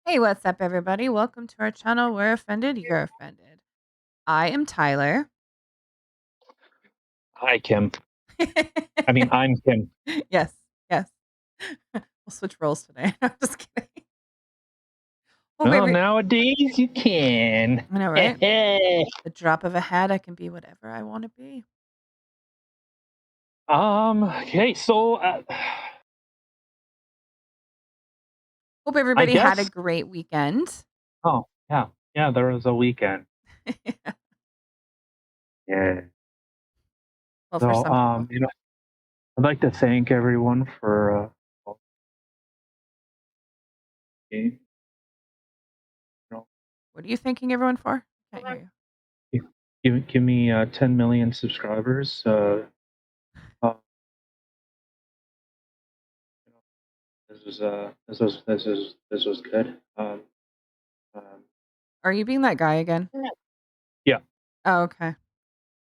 Hey, what's up, everybody? Welcome to our channel. We're offended, you're offended. I am Tyler. Hi, Kim. I'm Kim. Yes, yes. We'll switch roles today. I'm just kidding. Oh, Well, baby. nowadays you can. I know, right? The drop of a hat, I can be whatever I want to be. Okay, so Hope I everybody had a guess. great weekend. Oh, yeah, there was a weekend. Yeah. Well, for So, some people. I'd like to thank everyone for you know, What are you thanking everyone for? Can't hear give me 10 million subscribers. Uh, you know, this was good. Um, Are you being that guy again? yeah, Oh, okay.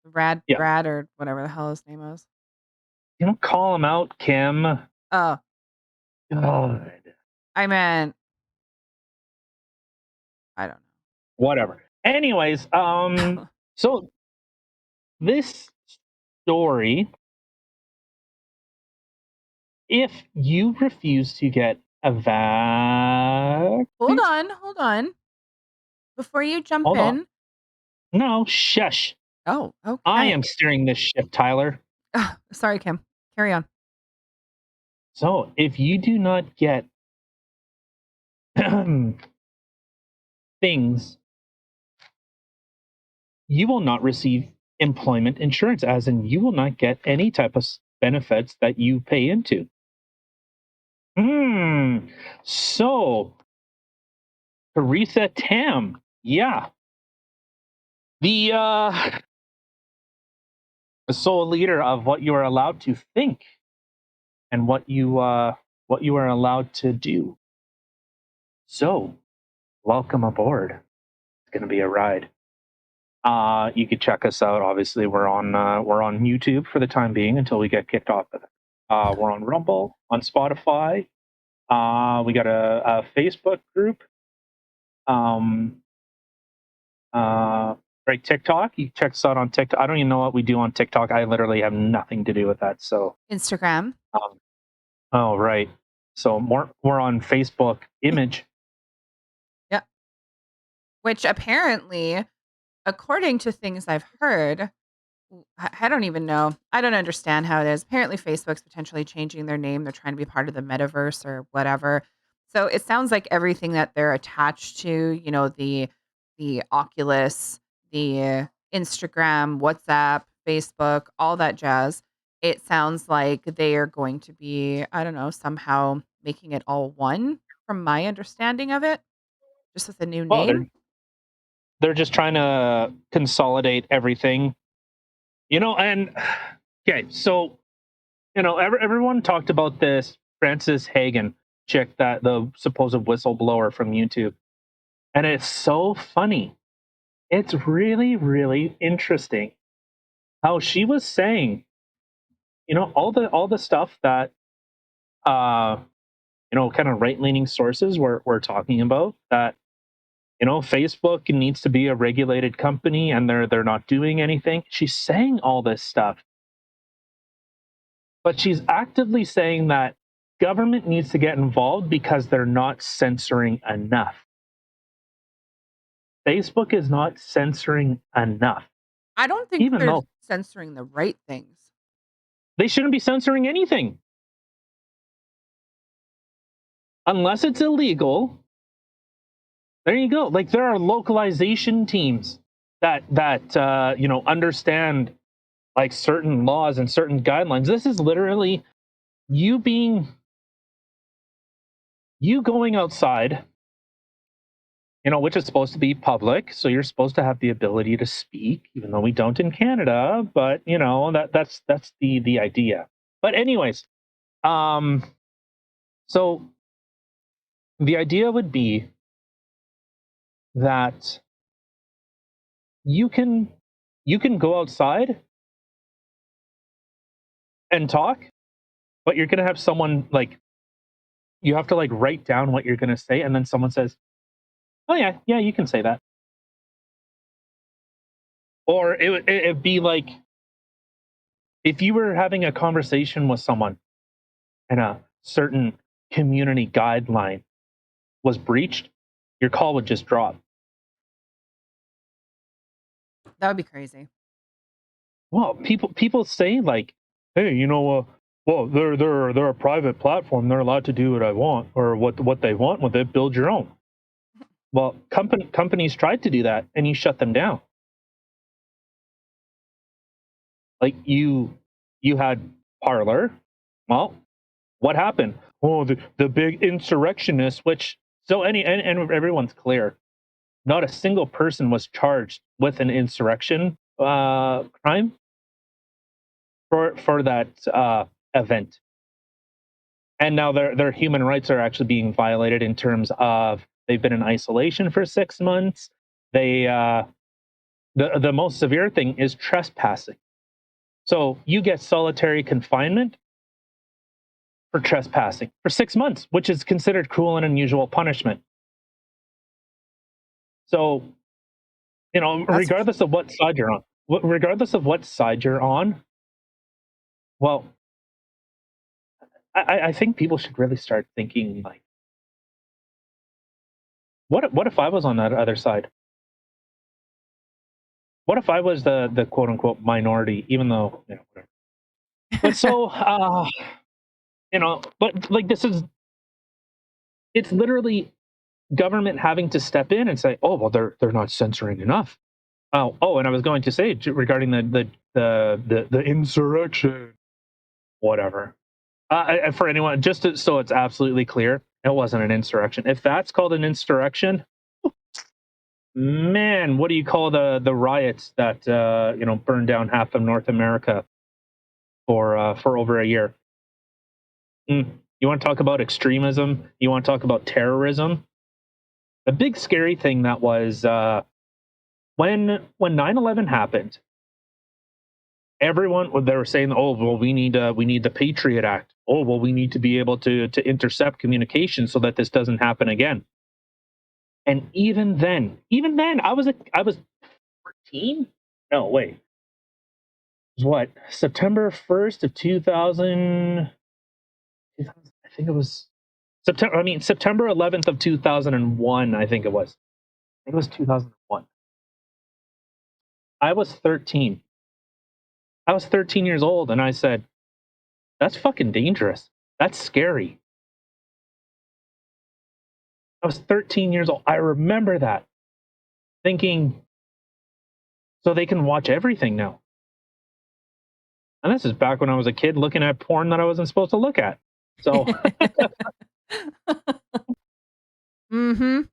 Rad yeah. Brad or whatever the hell his name is. You don't call him out, Kim. Oh, God. I meant, I don't Whatever. Anyways, know. so this story, if you refuse to get a Hold vaccine, on, hold on. Before you jump hold on. in. No, shush. Oh, I okay. am steering this ship, Tyler. Sorry, Kim. Carry on. So if you do not get things, you will not receive employment insurance, as in you will not get any type of benefits that you pay into. So Teresa Tam, yeah, the sole leader of what you are allowed to think and what you are allowed to do. So, welcome aboard. It's going to be a ride. You could check us out. Obviously, we're on YouTube for the time being until we get kicked off of it. We're on Rumble, on Spotify. We got a Facebook group. Right, TikTok. You check us out on TikTok. I don't even know what we do on TikTok. I literally have nothing to do with that. So, Instagram. um, oh right. So we're on Facebook image. Yeah. Which apparently, according to things I've heard, I don't even know. I don't understand how it is. Apparently, Facebook's potentially changing their name. They're trying to be part of the metaverse or whatever. So it sounds like everything that they're attached to, the Oculus, the Instagram, WhatsApp, Facebook, all that jazz. It sounds like they are going to be, I don't know, somehow making it all one from my understanding of it, just with a new Well, name. they're just trying to consolidate everything, and okay, so everyone talked about this Frances Hagen chick, that the supposed whistleblower from YouTube, and it's so funny. It's really, really interesting how she was saying, all the stuff that uh kind of right-leaning sources were talking about, that Facebook needs to be a regulated company and they're not doing anything. She's saying all this stuff, but she's actively saying that government needs to get involved because they're not censoring enough. Facebook is not censoring enough, I don't think even they're though censoring the right things. they shouldn't be censoring anything unless it's illegal. There you go. Like, there are localization teams that understand like certain laws and certain guidelines. This is literally you going outside, which is supposed to be public. So you're supposed to have the ability to speak, even though we don't in Canada. But that's the idea. But anyways, um, so the idea would be that you can go outside and talk, but you're gonna have someone like you have to like write down what you're going to say, and then someone says, "Oh yeah, yeah, you can say that." Or it'd be like if you were having a conversation with someone and a certain community guideline was breached, your call would just drop. That would be crazy. Well, people say like, "Hey, well, they're a private platform. They're allowed to do what I want or what they want with it. Build your own." Well, companies tried to do that, and you shut them down. Like you had Parlor. Well, what happened? Oh, the big insurrectionists. Which so and everyone's clear. Not a single person was charged with an insurrection crime for that event. And now their human rights are actually being violated in terms of they've been in isolation for 6 months. They the most severe thing is trespassing. So you get solitary confinement for trespassing for 6 months, which is considered cruel and unusual punishment. So That's regardless of what side you're on, well, I think people should really start thinking like, what if I was on that other side? What if I was the quote unquote minority, even though whatever. But so but like it's literally government having to step in and say, oh well, they're not censoring enough. Oh, and I was going to say regarding the insurrection, whatever. For anyone, so it's absolutely clear, it wasn't an insurrection. If that's called an insurrection, man, what do you call the riots that burned down half of North America for over a year? You want to talk about extremism? You want to talk about terrorism? The big scary thing that was when 9/11 happened, everyone they were saying, "Oh, well, we need the Patriot Act. Oh, well, we need to be able to intercept communication so that this doesn't happen again." And even then, I was 14. No, wait, it was what September 1st of 2000. I think it was September. I mean September 11th of 2001. I think it was. I think it was 2001. I was 13. I was 13 years old, and I said, "That's fucking dangerous. That's scary." I was 13 years old. I remember that thinking, so they can watch everything now. And this is back when I was a kid looking at porn that I wasn't supposed to look at. So, Mhm.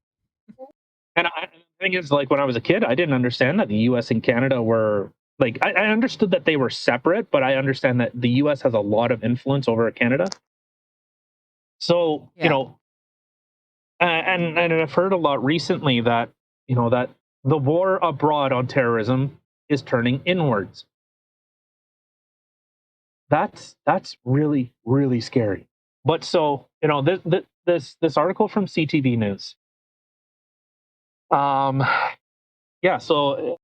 and the thing is, like when I was a kid, I didn't understand that the U.S. and Canada were like, I understood that they were separate, but I understand that the U.S. has a lot of influence over Canada. So, Yeah. and I've heard a lot recently that that the war abroad on terrorism is turning inwards. That's really really scary. But so this article from CTV News. Um, yeah, so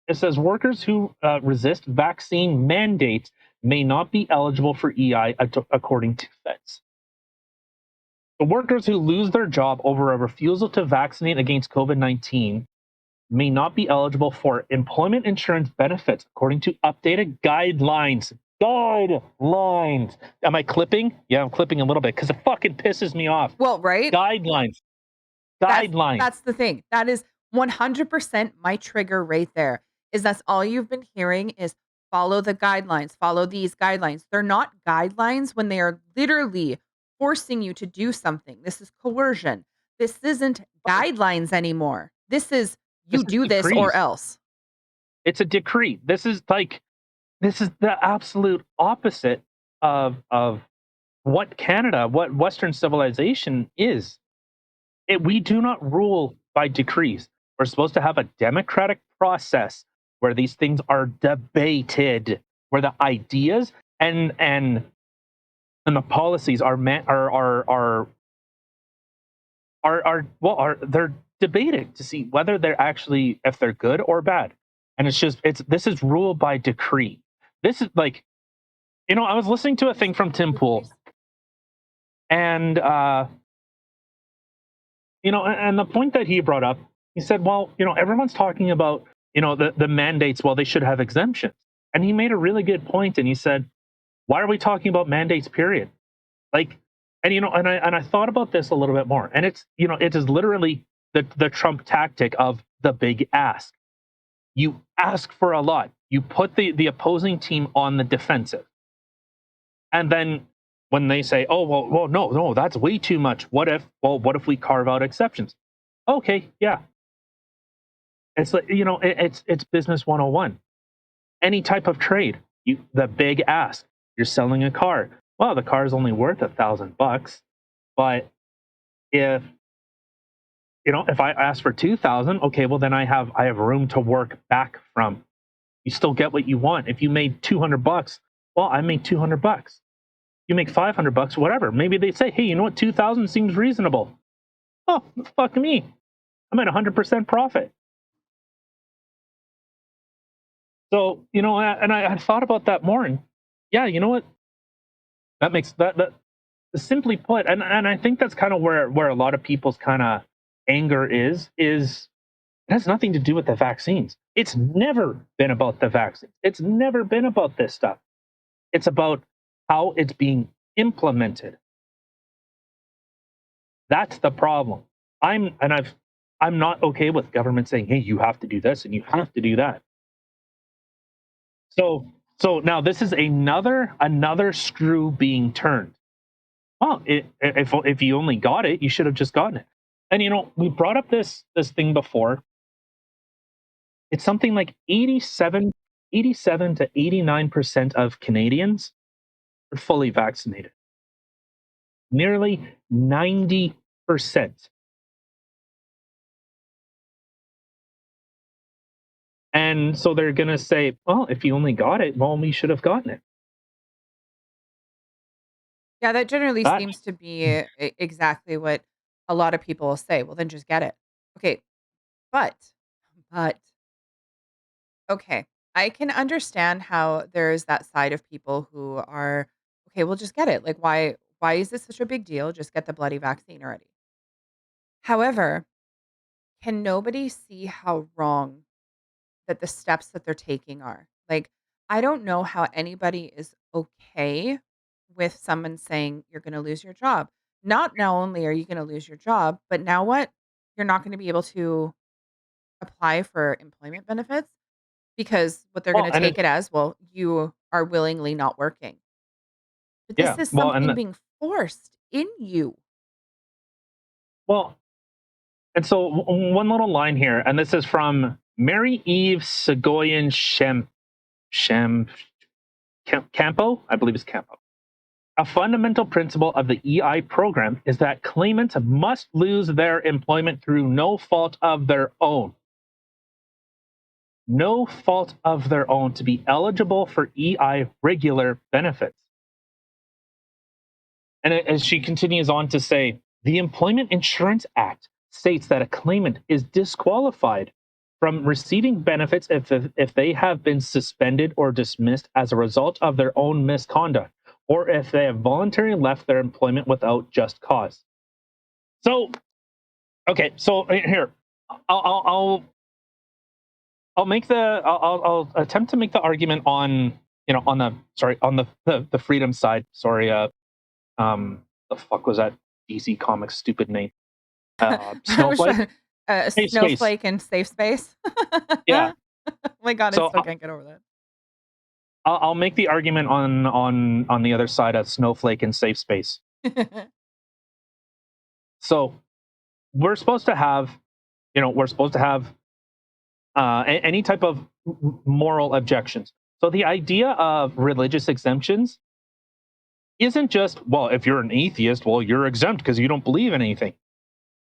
it says workers who resist vaccine mandates may not be eligible for EI according to feds. The workers who lose their job over a refusal to vaccinate against COVID-19 may not be eligible for employment insurance benefits according to updated guidelines. Guidelines. Am I clipping? Yeah, I'm clipping a little bit because it fucking pisses me off. Well, right? Guidelines. That's Guidelines. that's the thing. That is 100% my trigger right there. Is that's all you've been hearing is follow the guidelines, follow these guidelines. They're not guidelines when they are literally forcing you to do something. This is coercion. This isn't guidelines anymore. This is This you is do this or decrees. else. It's a decree. This is the absolute opposite of what Western civilization is. We do not rule by decrees. We're supposed to have a democratic process where these things are debated, where the ideas and and the policies are they're debating to see whether they're actually, if they're good or bad. And it's this is ruled by decree. This is like, I was listening to a thing from Tim Pool, and and the point that he brought up, he said, well, everyone's talking about, the mandates, well, they should have exemptions. And he made a really good point, and he said, why are we talking about mandates, period? Like, and I thought about this a little bit more, and it is literally the Trump tactic of the big ask. You ask for a lot. You put the opposing team on the defensive, and then when they say, "Oh, well, no, that's way too much. What if we carve out exceptions?" Okay, yeah, it's like, it's business 101. Any type of trade, the big ask. You're selling a car. Well, the car is only worth $1,000, but if if I ask for 2,000, okay, well then I have room to work back from. You still get what you want. If you made $200, well, I made $200. You make $500, whatever. Maybe they say, hey, you know what, 2,000 seems reasonable. Oh, fuck me, I'm at 100% profit. So and I thought about that more, and yeah, you know what, that makes that simply put, and I think that's kind of where a lot of people's kind of anger is. It has nothing to do with the vaccines. It's never been about the vaccines. It's never been about this stuff. It's about how it's being implemented. That's the problem. I'm not okay with government saying, "Hey, you have to do this and you have to do that." So now this is another screw being turned. Well, if you only got it, you should have just gotten it. And we brought up this thing before. It's something like 87 to 89% of Canadians are fully vaccinated. Nearly 90%. And so they're going to say, well, if you only got it, well, we should have gotten it. Yeah, that generally That, seems to be exactly what a lot of people will say. Well, then just get it. Okay, but but okay, I can understand how there's that side of people who are okay. Well, just get it. Like, why is this such a big deal? Just get the bloody vaccine already. However, can nobody see how wrong that the steps that they're taking are? Like, I don't know how anybody is okay with someone saying you're going to lose your job. Not now only are you going to lose your job, but now what? You're not going to be able to apply for employment benefits because what they're going well, to and take it as, well, you are willingly not working. But this yeah, is well, something being forced in you. well, and so one little line here, and this is from Mary Eve Segoyan Shem Campo, I believe it's Campo. A fundamental principle of the EI program is that claimants must lose their employment through no fault of their own. No fault of their own to be eligible for EI regular benefits. And as she continues on to say, the Employment Insurance Act states that a claimant is disqualified from receiving benefits if they have been suspended or dismissed as a result of their own misconduct, or if they have voluntarily left their employment without just cause. So, okay, so here, I'll I'll attempt to make the argument on the freedom side. Sorry, the fuck was that DC Comics stupid name? I was Snowflake? trying Safe space. snowflake and safe space. Yeah. Oh my god, I So still can't get over that. I'll make the argument on the other side of Snowflake and safe space. So we're supposed to have, any type of moral objections. So the idea of religious exemptions isn't just, well, if you're an atheist, well, you're exempt because you don't believe in anything.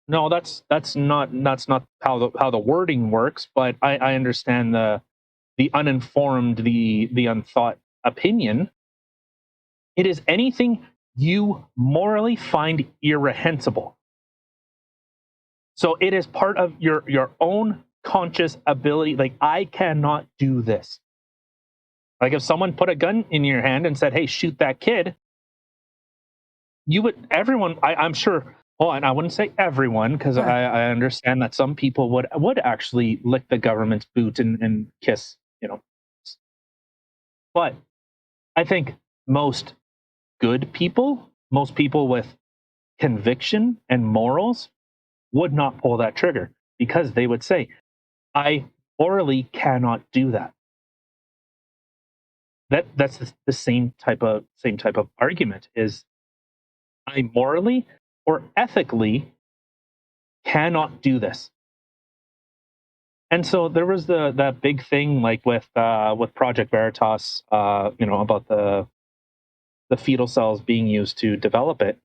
No, that's not how the wording works. But I understand the uninformed, the unthought opinion. It is anything you morally find irrehensible. So it is part of your own conscious ability. Like, I cannot do this. Like, if someone put a gun in your hand and said, "Hey, shoot that kid," you would everyone. I'm sure. Oh, and I wouldn't say everyone, because I understand that some people would actually lick the government's boot and kiss. But I think most good people, most people with conviction and morals, would not pull that trigger, because they would say, I morally cannot do that. That's the same type of argument, is I morally or ethically cannot do this. And so there was that big thing, like with Project Veritas, about the fetal cells being used to develop it.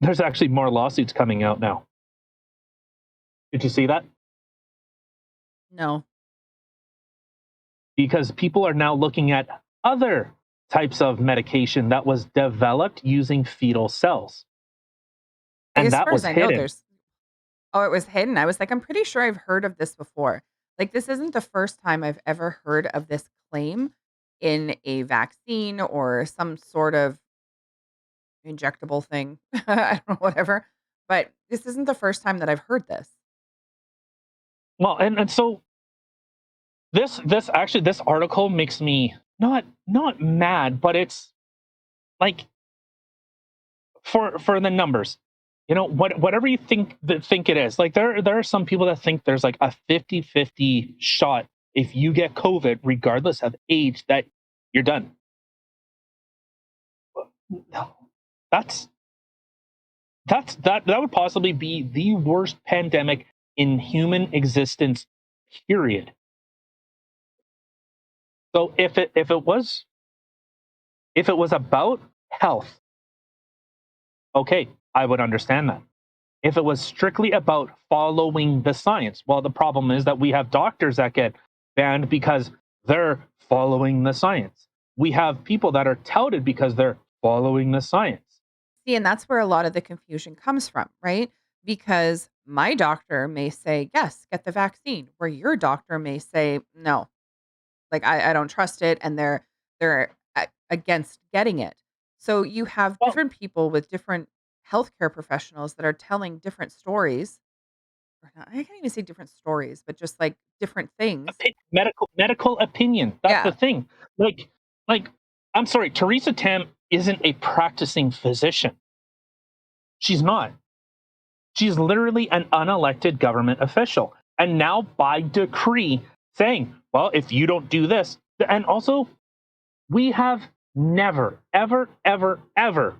There's actually more lawsuits coming out now. Did you see that? No. Because people are now looking at other types of medication that was developed using fetal cells, Like, and as that far as was I know, hidden. there's oh, it was hidden? I was like, "I'm pretty sure I've heard of this before." Like, this isn't the first time I've ever heard of this claim in a vaccine or some sort of injectable thing. I don't know, whatever. But this isn't the first time that I've heard this. Well, and so this article makes me not mad, but it's like, for the numbers. Whatever you think it is. Like, there are some people that think there's like a 50-50 shot if you get COVID, regardless of age, that you're done. No. That's that would possibly be the worst pandemic in human existence, period. So if it was about health, okay, I would understand that. If it was strictly about following the science, well, the problem is that we have doctors that get banned because they're following the science. We have people that are touted because they're following the science. See, and that's where a lot of the confusion comes from, right? Because my doctor may say, yes, get the vaccine, where your doctor may say, no, like I don't trust it, and they're against getting it. So you have Well, different people with different healthcare professionals that are telling different stories. Or not, I can't even say different stories, but just like different things. medical opinion. That's the Yeah. thing. Like, I'm sorry, Teresa Tam isn't a practicing physician. She's not. She's literally an unelected government official. And now, by decree, saying, well, if you don't do this, and also, we have never, ever, ever, ever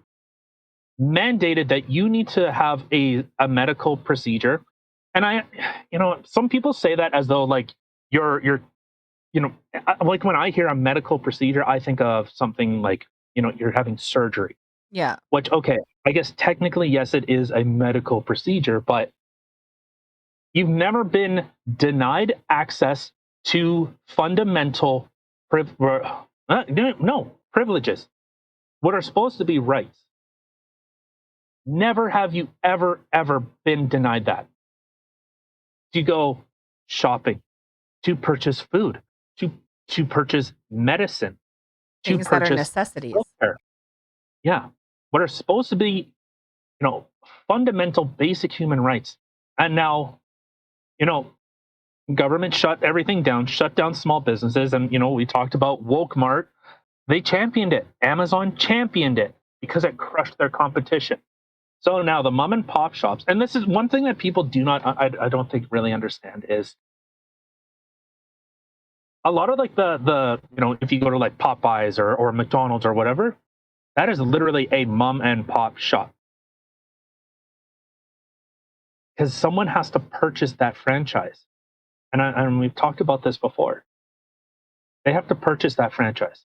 mandated that you need to have a medical procedure. And some people say that as though, like, you're like, when I hear a medical procedure, I think of something like, you're having surgery, Yeah. which, okay, I guess technically, yes, it is a medical procedure, but you've never been denied access to fundamental no, privileges, what are supposed to be rights. Never have you ever been denied that. To go shopping, to purchase food, to to purchase medicine, to Things that are purchase necessities. healthcare. Yeah. What are supposed to be, fundamental basic human rights. And now, you know, government shut everything down, shut down small businesses. And, we talked about Woke Mart. They championed it. Amazon championed it because it crushed their competition. So now the mom and pop shops, and this is one thing that people do not, I don't think really understand, is a lot of, like, if you go to, like, Popeyes or McDonald's or whatever, that is literally a mom and pop shop, because someone has to purchase that franchise. And we've talked about this before. They have to purchase that franchise.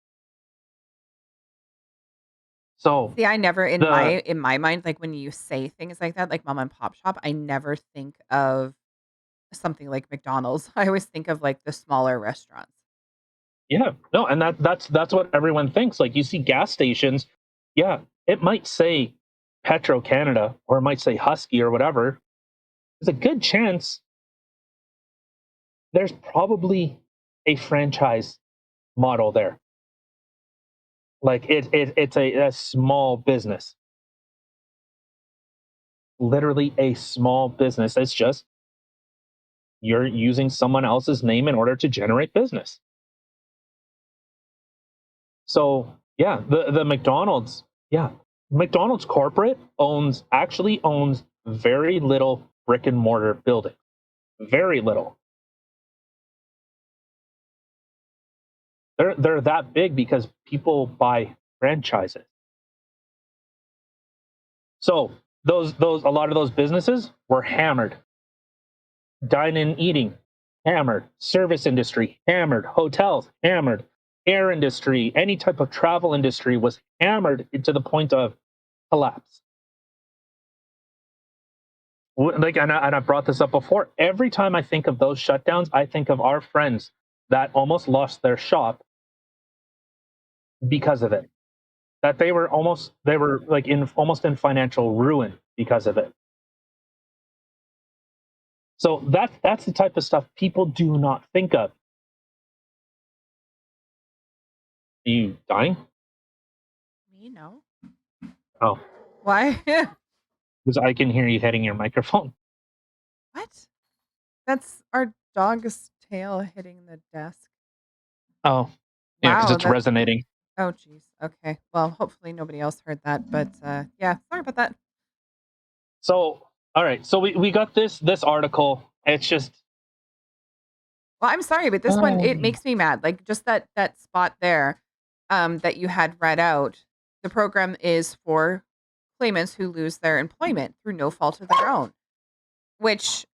So See, I never the in my mind, like, when you say things like that, like mom and pop shop, I never think of something like McDonald's. I always think of, like, the smaller restaurants. Yeah, no, and that's what everyone thinks. Like, you see gas stations, yeah, it might say Petro Canada or it might say Husky or whatever. There's a good chance there's probably a franchise model there. Like it's a small business, literally a small business. It's just you're using someone else's name in order to generate business. So yeah, the McDonald's, yeah, McDonald's corporate owns very little brick and mortar building, very little. They're that big because people buy franchises. So those a lot of those businesses were hammered. Dine in eating, hammered. Service industry, hammered. Hotels, hammered. Air industry, any type of travel industry was hammered to the point of collapse. Like, and I brought this up before. Every time I think of those shutdowns, I think of our friends that almost lost their shop because of it. That they were like in almost in financial ruin because of it. So that's the type of stuff people do not think of. Are you dying? Me, no. Oh, Why? because I can hear you hitting your microphone. What? That's our dog's tail hitting the desk. Oh, yeah, because Wow, it's that resonating. oh jeez. Okay. Well, hopefully nobody else heard that, but yeah, sorry about that. So, all right. So we got this article. It's just Well, I'm sorry, but this one it um, makes me mad. Like just that spot there that you had read out. The program is for claimants who lose their employment through no fault of their own, which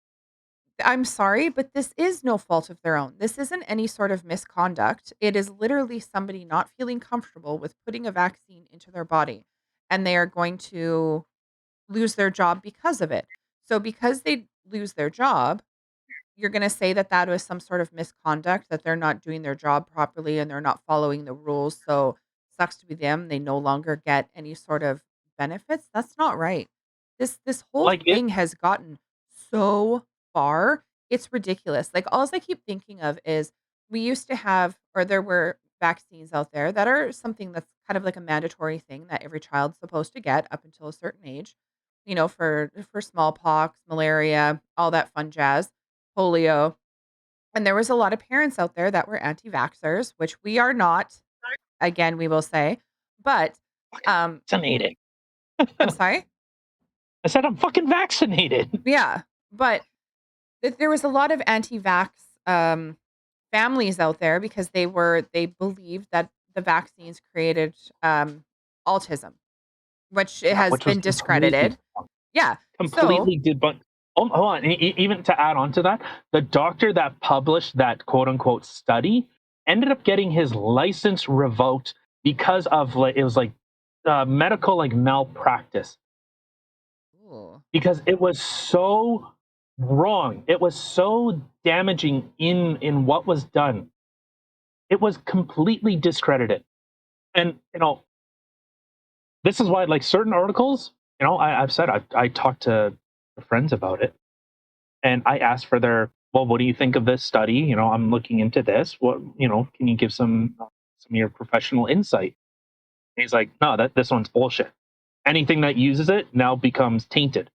I'm sorry, but this is no fault of their own. This isn't any sort of misconduct. It is literally somebody not feeling comfortable with putting a vaccine into their body, and they are going to lose their job because of it. So, because they lose their job, you're gonna say that that was some sort of misconduct, that they're not doing their job properly and they're not following the rules, so sucks to be them, they no longer get any sort of benefits? That's not right. This whole like it thing has gotten so far, it's ridiculous. Like, alls I keep thinking of is we used to have or there were vaccines out there that are something that's kind of like a mandatory thing that every child's supposed to get up until a certain age, for smallpox, malaria, all that fun jazz, polio, and there was a lot of parents out there that were anti-vaxxers, which we are not, again, we will say, but, fucking um vaccinated. I'm sorry? I said I'm fucking vaccinated. Yeah, but there was a lot of anti-vax, families out there because they believed that the vaccines created, autism, which it Yeah, has which was been discredited. Yeah, so completely debunked. Hold on. Even to add on to that, the doctor that published that quote unquote study ended up getting his license revoked because of like it was like medical like malpractice Ooh, because it was so wrong. It was so damaging in what was done. It was completely discredited. And this is why like certain articles, I've said I talked to friends about it and I asked for their, well, what do you think of this study? I'm looking into this. What, can you give some of your professional insight? And he's like, no, that this one's bullshit. Anything that uses it now becomes tainted.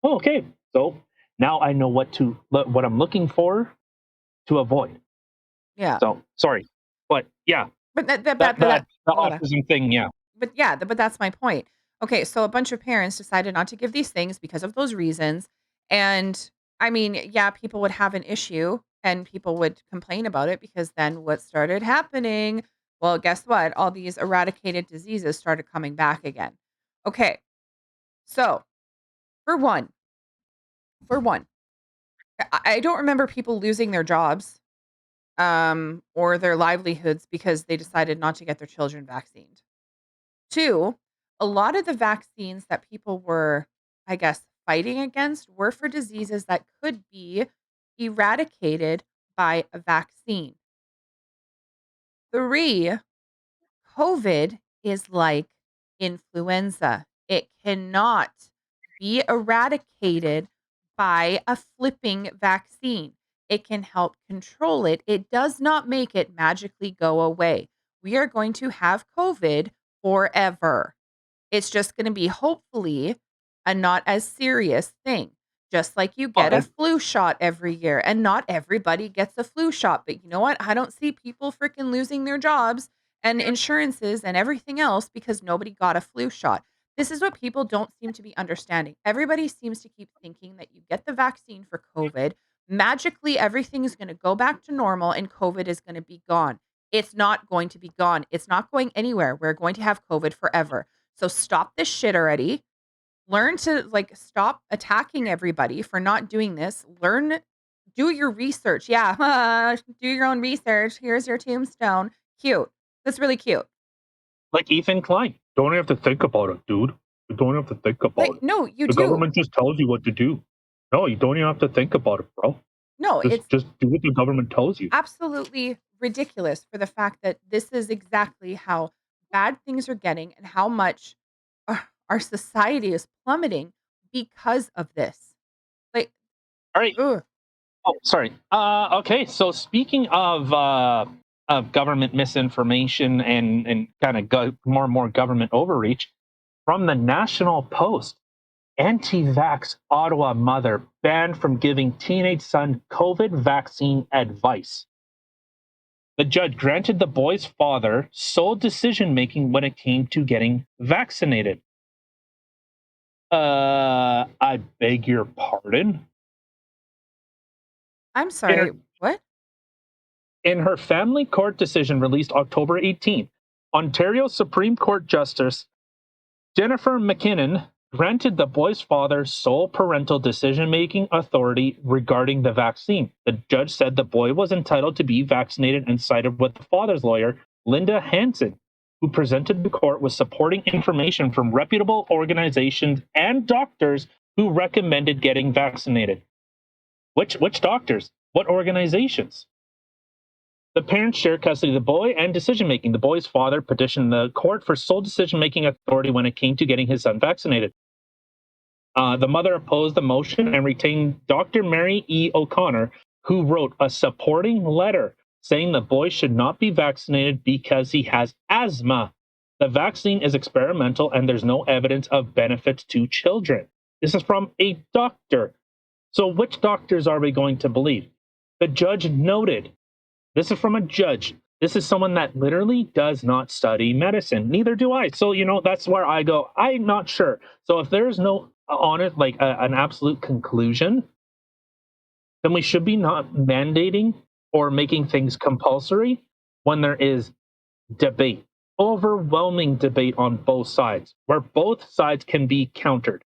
Oh, okay. So now I know what I'm looking for to avoid. yeah, So sorry, but yeah, but that the hold on. autism thing, yeah. But yeah, but that's my point. Okay, so a bunch of parents decided not to give these things because of those reasons. And I mean, yeah, people would have an issue and people would complain about it because then what started happening? Well, guess what? All these eradicated diseases started coming back again. Okay, so for one, for one, I don't remember people losing their jobs or their livelihoods because they decided not to get their children vaccinated. 2, a lot of the vaccines that people were, I guess, fighting against were for diseases that could be eradicated by a vaccine. 3, COVID is like influenza. It cannot be eradicated by a flipping vaccine. It can help control it. It does not make it magically go away. We are going to have COVID forever. It's just going to be hopefully a not as serious thing. Just like you Oh, get a flu shot every year, and not everybody gets a flu shot. But you know what? I don't see people freaking losing their jobs and insurances and everything else because nobody got a flu shot. This is what people don't seem to be understanding. Everybody seems to keep thinking that you get the vaccine for COVID, magically everything is going to go back to normal and COVID is going to be gone. It's not going to be gone. It's not going anywhere. We're going to have COVID forever. So stop this shit already. Learn to stop attacking everybody for not doing this. Do your research. Yeah, do your own research. Here's your tombstone. Cute. That's really cute. like Ethan Klein. Don't have to think about it, dude. You don't have to think about Like, it. no, you The do. government just tells you what to do. No, you don't even have to think about it, bro. No, it's Just do what the government tells you. absolutely ridiculous for the fact that this is exactly how bad things are getting and how much our society is plummeting because of this. Like, All right. ugh. Oh, sorry. Okay. So speaking of government misinformation and kind of more and more government overreach, from the National Post, anti-vax Ottawa mother banned from giving teenage son COVID vaccine advice. The judge granted the boy's father sole decision making when it came to getting vaccinated. I beg your pardon. I'm In her sorry. What? In her family court decision released October 18th, Ontario Supreme Court Justice Jennifer McKinnon granted the boy's father sole parental decision making authority regarding the vaccine. The judge said the boy was entitled to be vaccinated and sided with the father's lawyer, Linda Hansen, who presented the court with supporting information from reputable organizations and doctors who recommended getting vaccinated. Which doctors? What organizations? The parents share custody of the boy and decision making. The boy's father petitioned the court for sole decision making authority when it came to getting his son vaccinated. The mother opposed the motion and retained Dr. Mary E. O'Connor, who wrote a supporting letter saying the boy should not be vaccinated because he has asthma. The vaccine is experimental and there's no evidence of benefits to children. This is from a doctor. So, which doctors are we going to believe? The judge noted, this is from a judge. This is someone that literally does not study medicine. Neither do I. So, that's where I go, I'm not sure. So, if there's no honest, an absolute conclusion, then we should be not mandating or making things compulsory when there is debate, overwhelming debate on both sides, where both sides can be countered.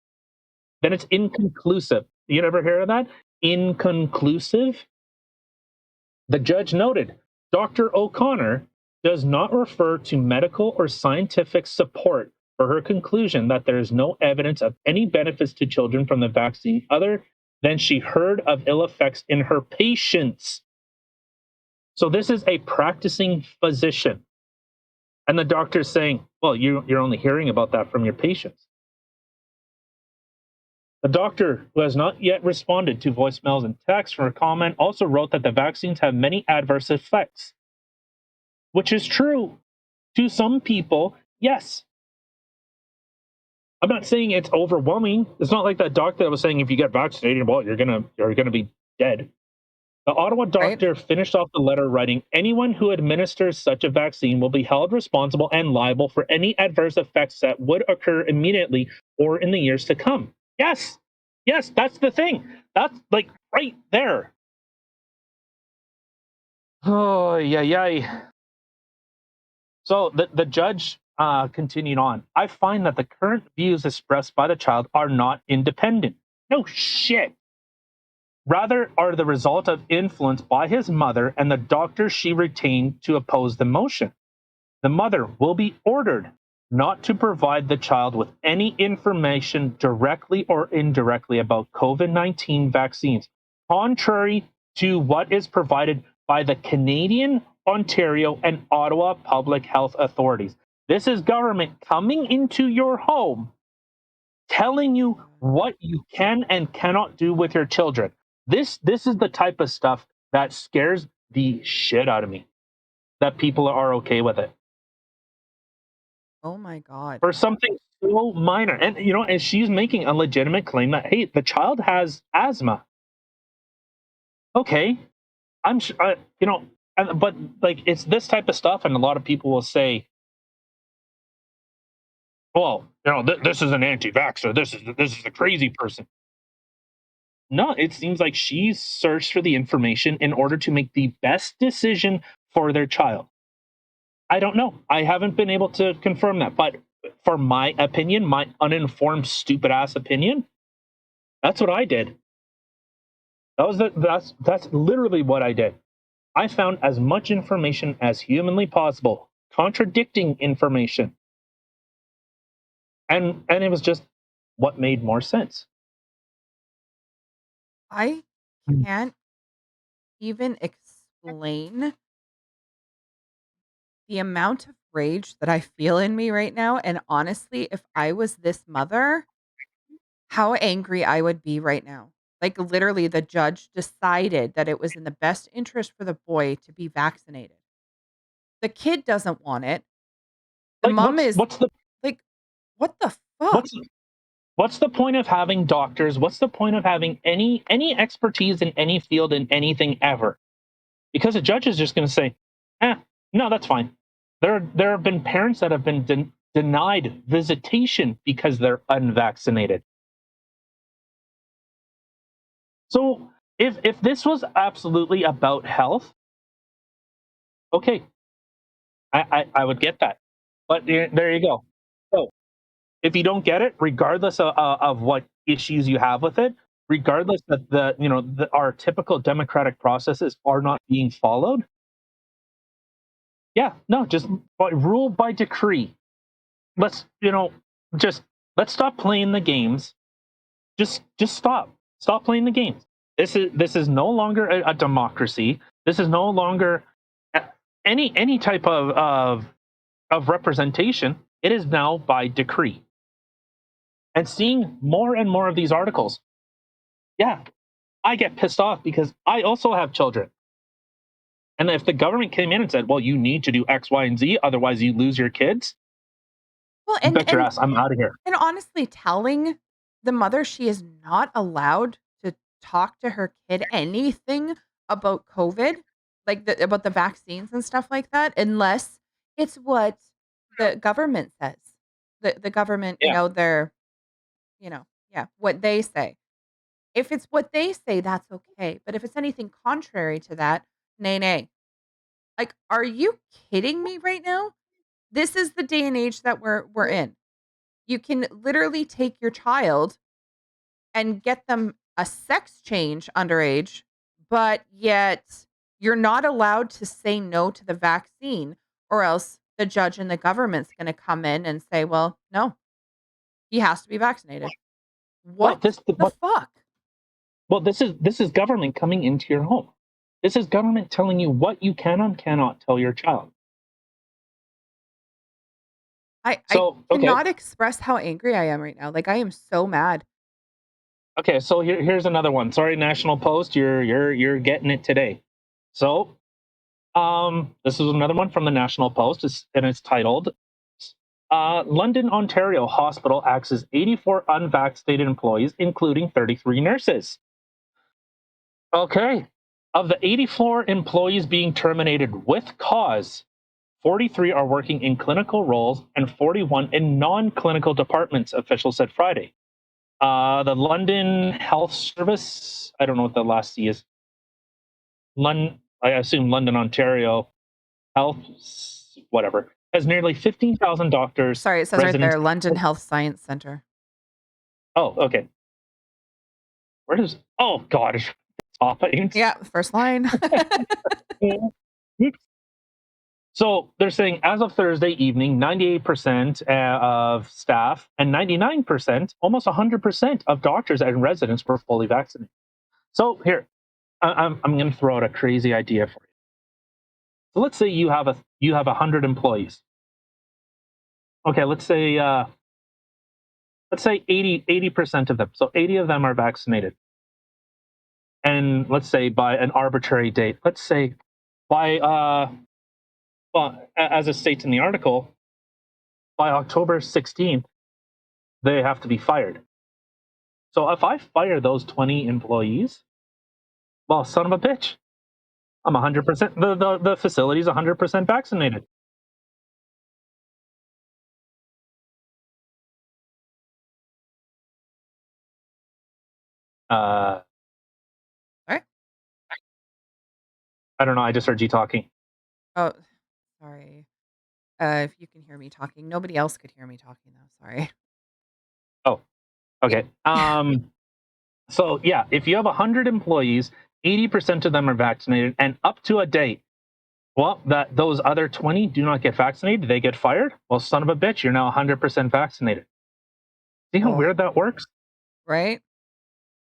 Then it's inconclusive. You never hear of that? Inconclusive? The judge noted Dr. O'Connor does not refer to medical or scientific support for her conclusion that there is no evidence of any benefits to children from the vaccine other than she heard of ill effects in her patients. So this is a practicing physician. And the doctor's saying, well, you're only hearing about that from your patients. The doctor, who has not yet responded to voicemails and texts for a comment, also wrote that the vaccines have many adverse effects, which is true to some people. Yes. I'm not saying it's overwhelming. It's not like that doctor that was saying if you get vaccinated, well, you're gonna be dead. The Ottawa Right? doctor finished off the letter writing, anyone who administers such a vaccine will be held responsible and liable for any adverse effects that would occur immediately or in the years to come. Yes. Yes, that's the thing. That's like right there. Oh, yeah. So the judge continued on. I find that the current views expressed by the child are not independent. No shit. Rather, are the result of influence by his mother and the doctor she retained to oppose the motion. The mother will be ordered not to provide the child with any information directly or indirectly about COVID-19 vaccines, contrary to what is provided by the Canadian, Ontario, and Ottawa public health authorities. This is government coming into your home, telling you God. what you can and cannot do with your children. This is the type of stuff that scares the shit out of me. That people are okay with it Oh my God. for something so minor. And and she's making a legitimate claim that, hey, the child has asthma. Okay, I'm sure, but like, it's this type of stuff, and a lot of people will say, well, this is an anti-vaxxer. This is a crazy person. No, it seems like she's searched for the information in order to make the best decision for their child. I don't know. I haven't been able to confirm that, but for my opinion, my uninformed, stupid ass opinion, that's what I did. That's literally what I did. I found as much information as humanly possible, contradicting information, and it was just what made more sense. I Mm. can't even explain the amount of rage that I feel in me right now. And honestly, if I was this mother, how angry I would be right now. Like, literally, the judge decided that it was in the best interest for the boy to be vaccinated. The kid doesn't want it. The Like, mom what's is what's the like, what the fuck? what's what's the point of having doctors? What's the point of having any expertise in any field in anything ever? Because a judge is just going to say, no, that's fine. There have been parents that have been denied visitation because they're unvaccinated. So if this was absolutely about health, okay, I would get that. But there you go. So if you don't get it, regardless of what issues you have with it, regardless that our typical democratic processes are not being followed, yeah, no, just rule by decree. Let's just let's stop playing the games. Just stop playing the games. This is no longer a democracy. This is no longer a- any type of representation. It is now by decree. And seeing more and more of these articles, yeah, I get pissed off because I also have children. And if the government came in and said, well, you need to do X, Y, and Z, otherwise you lose your kids, Well, bet your ass I'm out of here. and honestly, telling the mother she is not allowed to talk to her kid anything about COVID, like about the vaccines and stuff like that, unless it's what the government says. The government, Yeah. they're, yeah, what they say. If it's what they say, that's okay. But if it's anything contrary to that, nay, nay. Like, are you kidding me right now? This is the day and age that we're in. You can literally take your child and get them a sex change underage, but yet you're not allowed to say no to the vaccine, or else the judge and the government's going to come in and say, well, no, he has to be vaccinated. Well, What the fuck? this is government coming into your home. This is government telling you what you can and cannot tell your child. I So, okay, cannot express how angry I am right now. Like, I am so mad. okay. So here's another one. Sorry, National Post, you're getting it today. So, this is another one from the National Post, and it's titled, "London, Ontario hospital axes 84 unvaccinated employees, including 33 nurses." Okay, of the 84 employees being terminated with cause, 43 are working in clinical roles and 41 in non-clinical departments, officials said Friday. The London Health Service, I don't know what the last C is. I assume London, Ontario Health, whatever, has nearly 15,000 doctors, Sorry, it says right residents. there, London Health Science Center. Oh, okay. Where does? Oh God, it's top. Yeah, first line. So they're saying as of Thursday evening, 98% of staff and 99%, almost 100% of doctors and residents were fully vaccinated. So here, I'm going to throw out a crazy idea for you. So let's say you have 100 employees. okay, let's say 80% of them. So 80 of them are vaccinated. And let's say by an arbitrary date, let's say by well, as it states in the article, by October 16th, they have to be fired. So if I fire those 20 employees, well, son of a bitch, I'm 100%, the facility's 100% vaccinated. Uh, Sorry? I don't know. I just heard you talking. Oh, sorry. If you can hear me talking, nobody else could hear me talking though. Sorry. Oh, Yeah. okay. So yeah, if you have 100 employees, 80% of them are vaccinated, and up to a date, well, that those other 20 do not get vaccinated, they get fired. Well, son of a bitch, you're now 100% vaccinated. See how Oh, weird that works? right?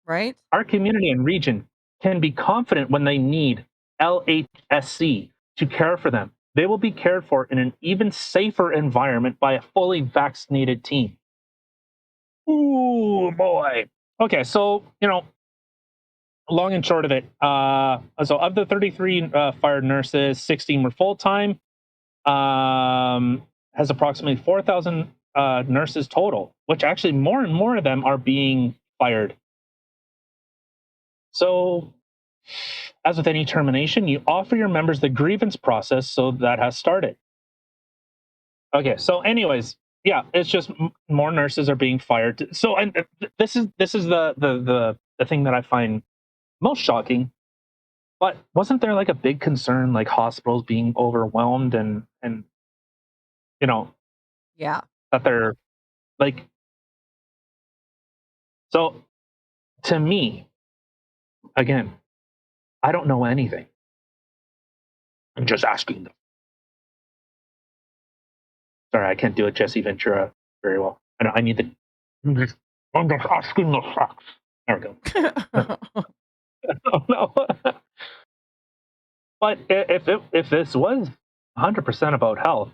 Right? Our community and region can be confident when they need LHSC to care for them. They will be cared for in an even safer environment by a fully vaccinated team. Ooh, boy. Okay, so, long and short of it, so of the 33 fired nurses, 16 were full time. Has approximately 4,000 nurses total, which actually more and more of them are being fired. So, as with any termination, you offer your members the grievance process, so that has started. Okay, so anyways, yeah, it's just more nurses are being fired. So, and this is the thing that I find most shocking. But wasn't there like a big concern, like hospitals being overwhelmed and you know Yeah. that they're like so to me again, I don't know anything. I'm just asking them. Sorry, I can't do it, Jesse Ventura, very well. I need the. I'm just asking the facts. There we go. Oh, no. But if this was 100% about health,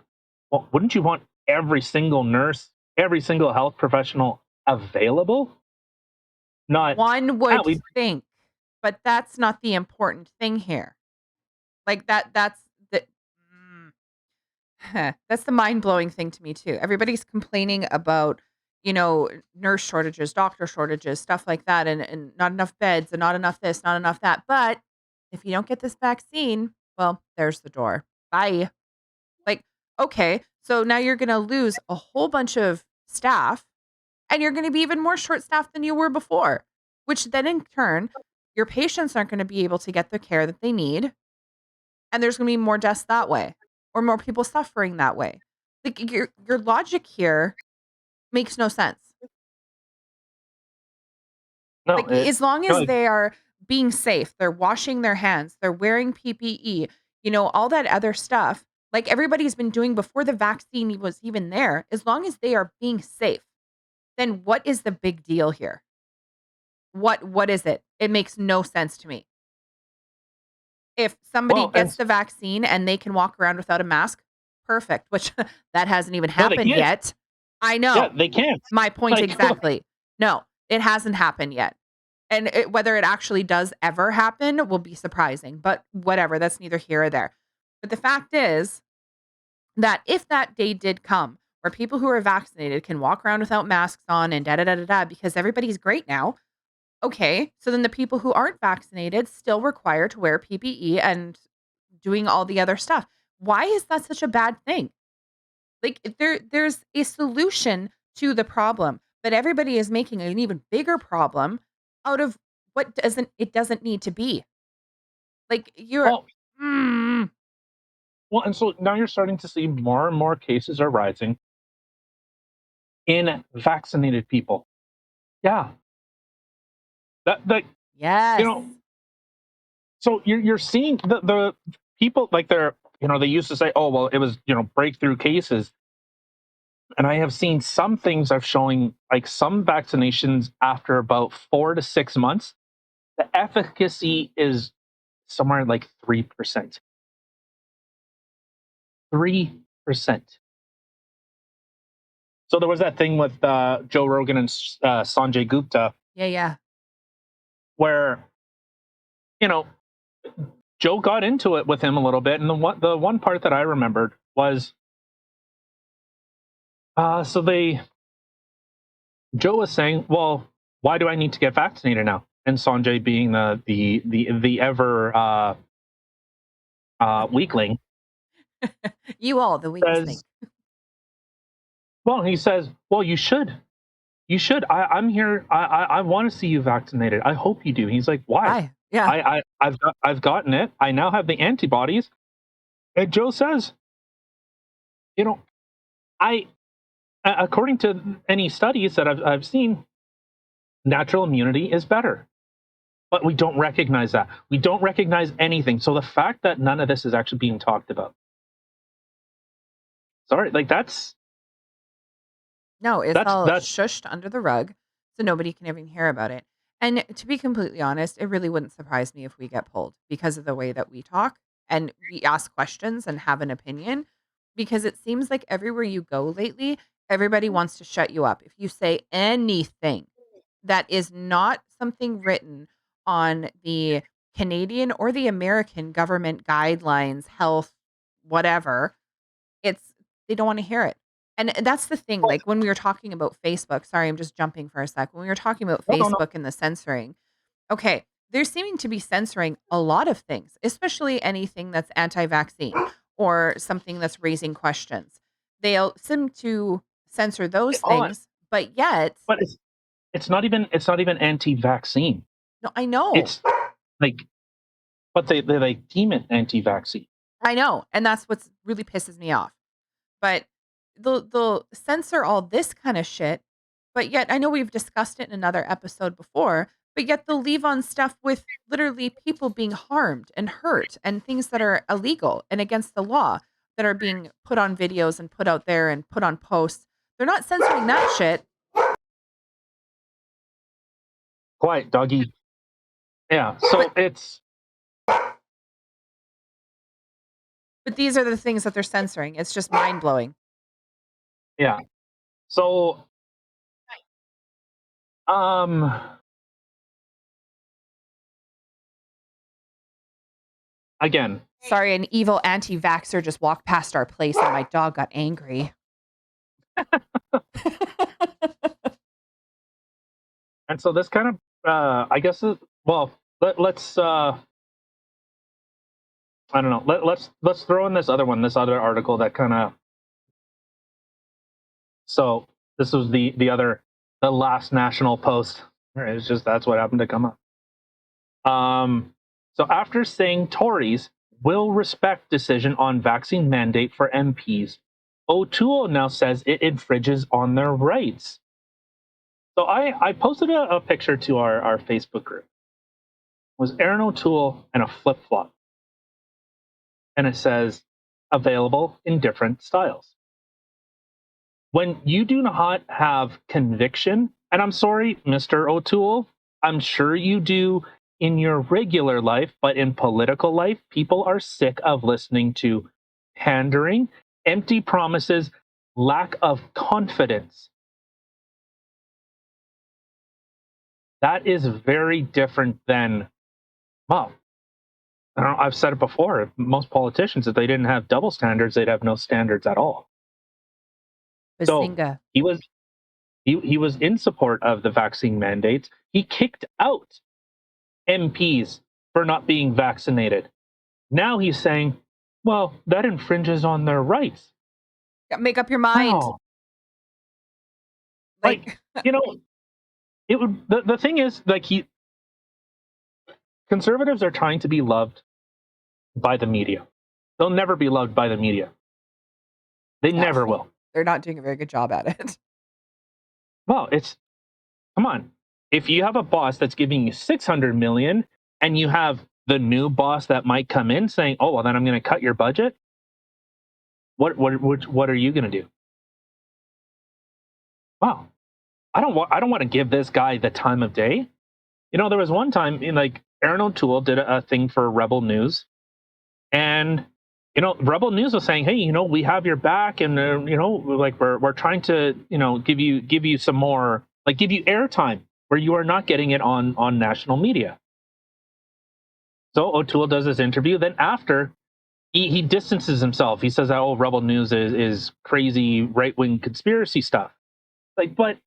well, wouldn't you want every single nurse, every single health professional available? Not, One would we think, but that's not the important thing here. Like that's the that's the mind-blowing thing to me too. Everybody's complaining about, nurse shortages, doctor shortages, stuff like that, and not enough beds and not enough this, not enough that. But if you don't get this vaccine, well, there's the door. Bye. Like, okay, so now you're gonna lose a whole bunch of staff and you're gonna be even more short-staffed than you were before, which then in turn, your patients aren't gonna be able to get the care that they need, and there's gonna be more deaths that way or more people suffering that way. Like, your logic here makes no sense. no, Like, as long no, as they are being safe, they're washing their hands, they're wearing PPE, all that other stuff, like everybody's been doing before the vaccine was even there, as long as they are being safe, then what is the big deal here? What is it? It makes no sense to me. If somebody well, and gets the vaccine and they can walk around without a mask, perfect, which that hasn't even no, they happened can't. yet. I Yeah, know. they can't. My point Like, exactly. No, it hasn't happened yet. And whether it actually does ever happen will be surprising, but whatever, that's neither here or there. But the fact is that if that day did come where people who are vaccinated can walk around without masks on and da da da da da because everybody's great now, okay, so then the people who aren't vaccinated still require to wear PPE and doing all the other stuff. Why is that such a bad thing? Like there's a solution to the problem, but everybody is making an even bigger problem out of what doesn't need to be. Like you're well, mm, well, and so now you're starting to see more and more cases are rising in vaccinated people. Yeah, that you yes. know. So you're seeing the people like they used to say, oh well, it was breakthrough cases, and I have seen some things are showing like some vaccinations after about 4 to 6 months, the efficacy is somewhere like 3%. 3%. So there was that thing with Joe Rogan and Sanjay Gupta Yeah. where, you know, Joe got into it with him a little bit, and the one part that I remembered was, so they Joe was saying, "Well, why do I need to get vaccinated now?" And Sanjay, being the ever weakling, You all, the weakest link. says, "Well," he says, "Well, you should. You should. I'm here. I want to see you vaccinated. I hope you do." He's like, "Why? Why? Yeah. I've gotten it. I now have the antibodies." And Joe says, "You know, I according to any studies that I've seen, natural immunity is better." But we don't recognize that. We don't recognize anything. So the fact that none of this is actually being talked about, sorry, like No, it's that's all that's shushed under the rug so nobody can even hear about it. And to be completely honest, it really wouldn't surprise me if we get pulled because of the way that we talk and we ask questions and have an opinion. Because it seems like everywhere you go lately, everybody wants to shut you up. If you say anything that is not something written on the Canadian or the American government guidelines, health, whatever, it's they don't wanna hear it. And that's the thing, well, like, when we were talking about Facebook, sorry, I'm just jumping for a sec. When we were talking about no. Facebook and the censoring, okay, they're seeming to be censoring a lot of things, especially anything that's anti-vaccine or something that's raising questions. They'll seem to censor those Hold on, things, but yet but it's not even anti-vaccine. no, I know. It's like, but they like deem it anti-vaccine. I know, and that's what's really pisses me off. But they'll censor all this kind of shit, but yet I know we've discussed it in another episode before, but yet they'll leave on stuff with literally people being harmed and hurt and things that are illegal and against the law that are being put on videos and put out there and put on posts. They're not censoring that shit, Quiet, doggy. Yeah. but So it's these are the things that they're censoring. It's just mind blowing. yeah. So um again, Sorry, an evil anti-vaxxer just walked past our place and my dog got angry. and so this kind of I guess well, let's I don't know. Let's throw in this other one, this other article that kind of, so this was the last national post. It's just that's what happened to come up. So after saying Tories will respect decision on vaccine mandate for MPs, Otoole now says it infringes on their rights. So I posted a picture to our Facebook group. It was Aaron O'Toole and a flip flop, and it says available in different styles. When you do not have conviction, and I'm sorry, Mr. O'Toole, I'm sure you do in your regular life, but in political life, people are sick of listening to pandering, empty promises, lack of confidence. That is very different than, well, I don't know, I've said it before. Most politicians, if they didn't have double standards, they'd have no standards at all. So Bazinga. he was he was in support of the vaccine mandates. He kicked out MPs for not being vaccinated. Now he's saying, well, that infringes on their rights. Make up your mind. Wow. Like, Like, you know, it would the thing is, like, conservatives are trying to be loved by the media. They'll never be loved by the media. They yeah, never will. they're not doing a very good job at it. Well, it's, come on. If you have a boss that's giving you 600 million and you have the new boss that might come in saying, "Oh, well then I'm going to cut your budget." What are you going to do? Wow. I don't want to give this guy the time of day. There was one time, like, Aaron O'Toole did a thing for Rebel News, and Rebel News was saying, hey, we have your back, and like we're trying to give you some more, like give you airtime where you are not getting it on national media. So Otoole does this interview. Then after he distances himself. He says that Rebel News is crazy right wing conspiracy stuff. Like, but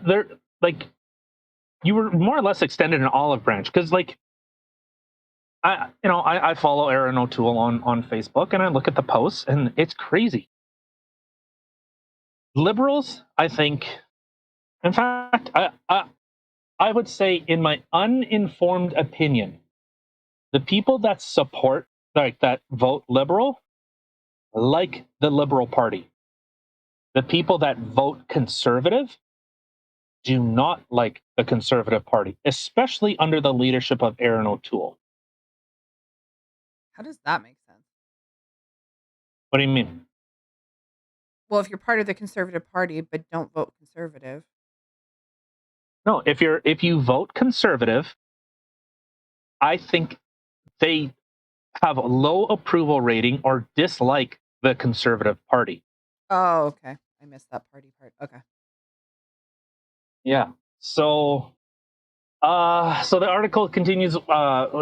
they're like you were more or less extended an olive branch because like I follow Aaron Otoole on Facebook and I look at the posts and it's crazy. Liberals, I think, in fact, I would say, in my uninformed opinion, the people that support, like that vote liberal, like the Liberal Party. The people that vote conservative do not like the Conservative Party, especially under the leadership of Aaron Otoole. How does that make sense? What do you mean? Well, if you're part of the Conservative Party but don't vote conservative. No, if you vote conservative, I think they have a low approval rating or dislike the Conservative Party. Oh, okay. I missed that party part. Okay. Yeah. So the article continues,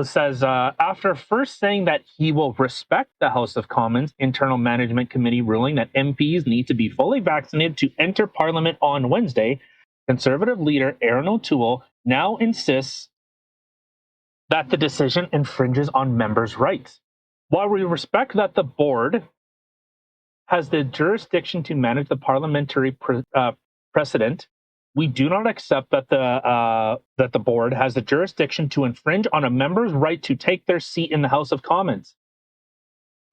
says, after first saying that he will respect the House of Commons Internal Management Committee ruling that MPs need to be fully vaccinated to enter Parliament on Wednesday, Conservative leader Aaron O'Toole now insists that the decision infringes on members' rights. While we respect that the board has the jurisdiction to manage the parliamentary precedent, we do not accept that the board has the jurisdiction to infringe on a member's right to take their seat in the House of Commons.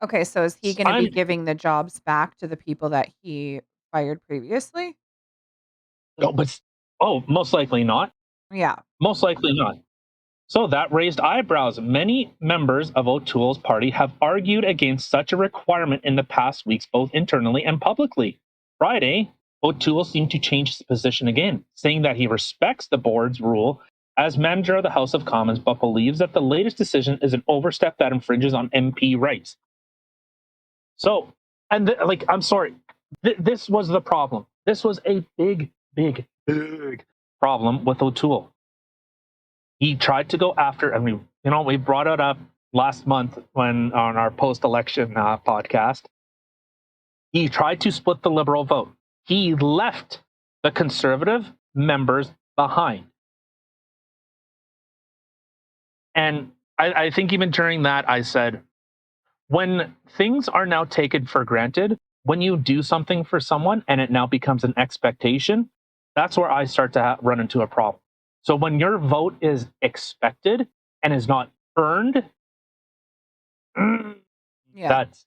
Okay, so is he gonna be I'm giving the jobs back to the people that he fired previously? no, but most likely not. Yeah. Most likely not. So that raised eyebrows. Many members of O'Toole's party have argued against such a requirement in the past weeks, both internally and publicly. Friday, O'Toole seemed to change his position again, saying that he respects the board's rule as manager of the House of Commons, but believes that the latest decision is an overstep that infringes on MP rights. So, I'm sorry, this was the problem. This was a big, big, big problem with O'Toole. He tried to go after, and we brought it up last month when on our post-election podcast. He tried to split the liberal vote. He left the conservative members behind, and I think even during that, I said, when things are now taken for granted, when you do something for someone and it now becomes an expectation, that's where I start to run into a problem. So when your vote is expected and is not earned, Yeah. that's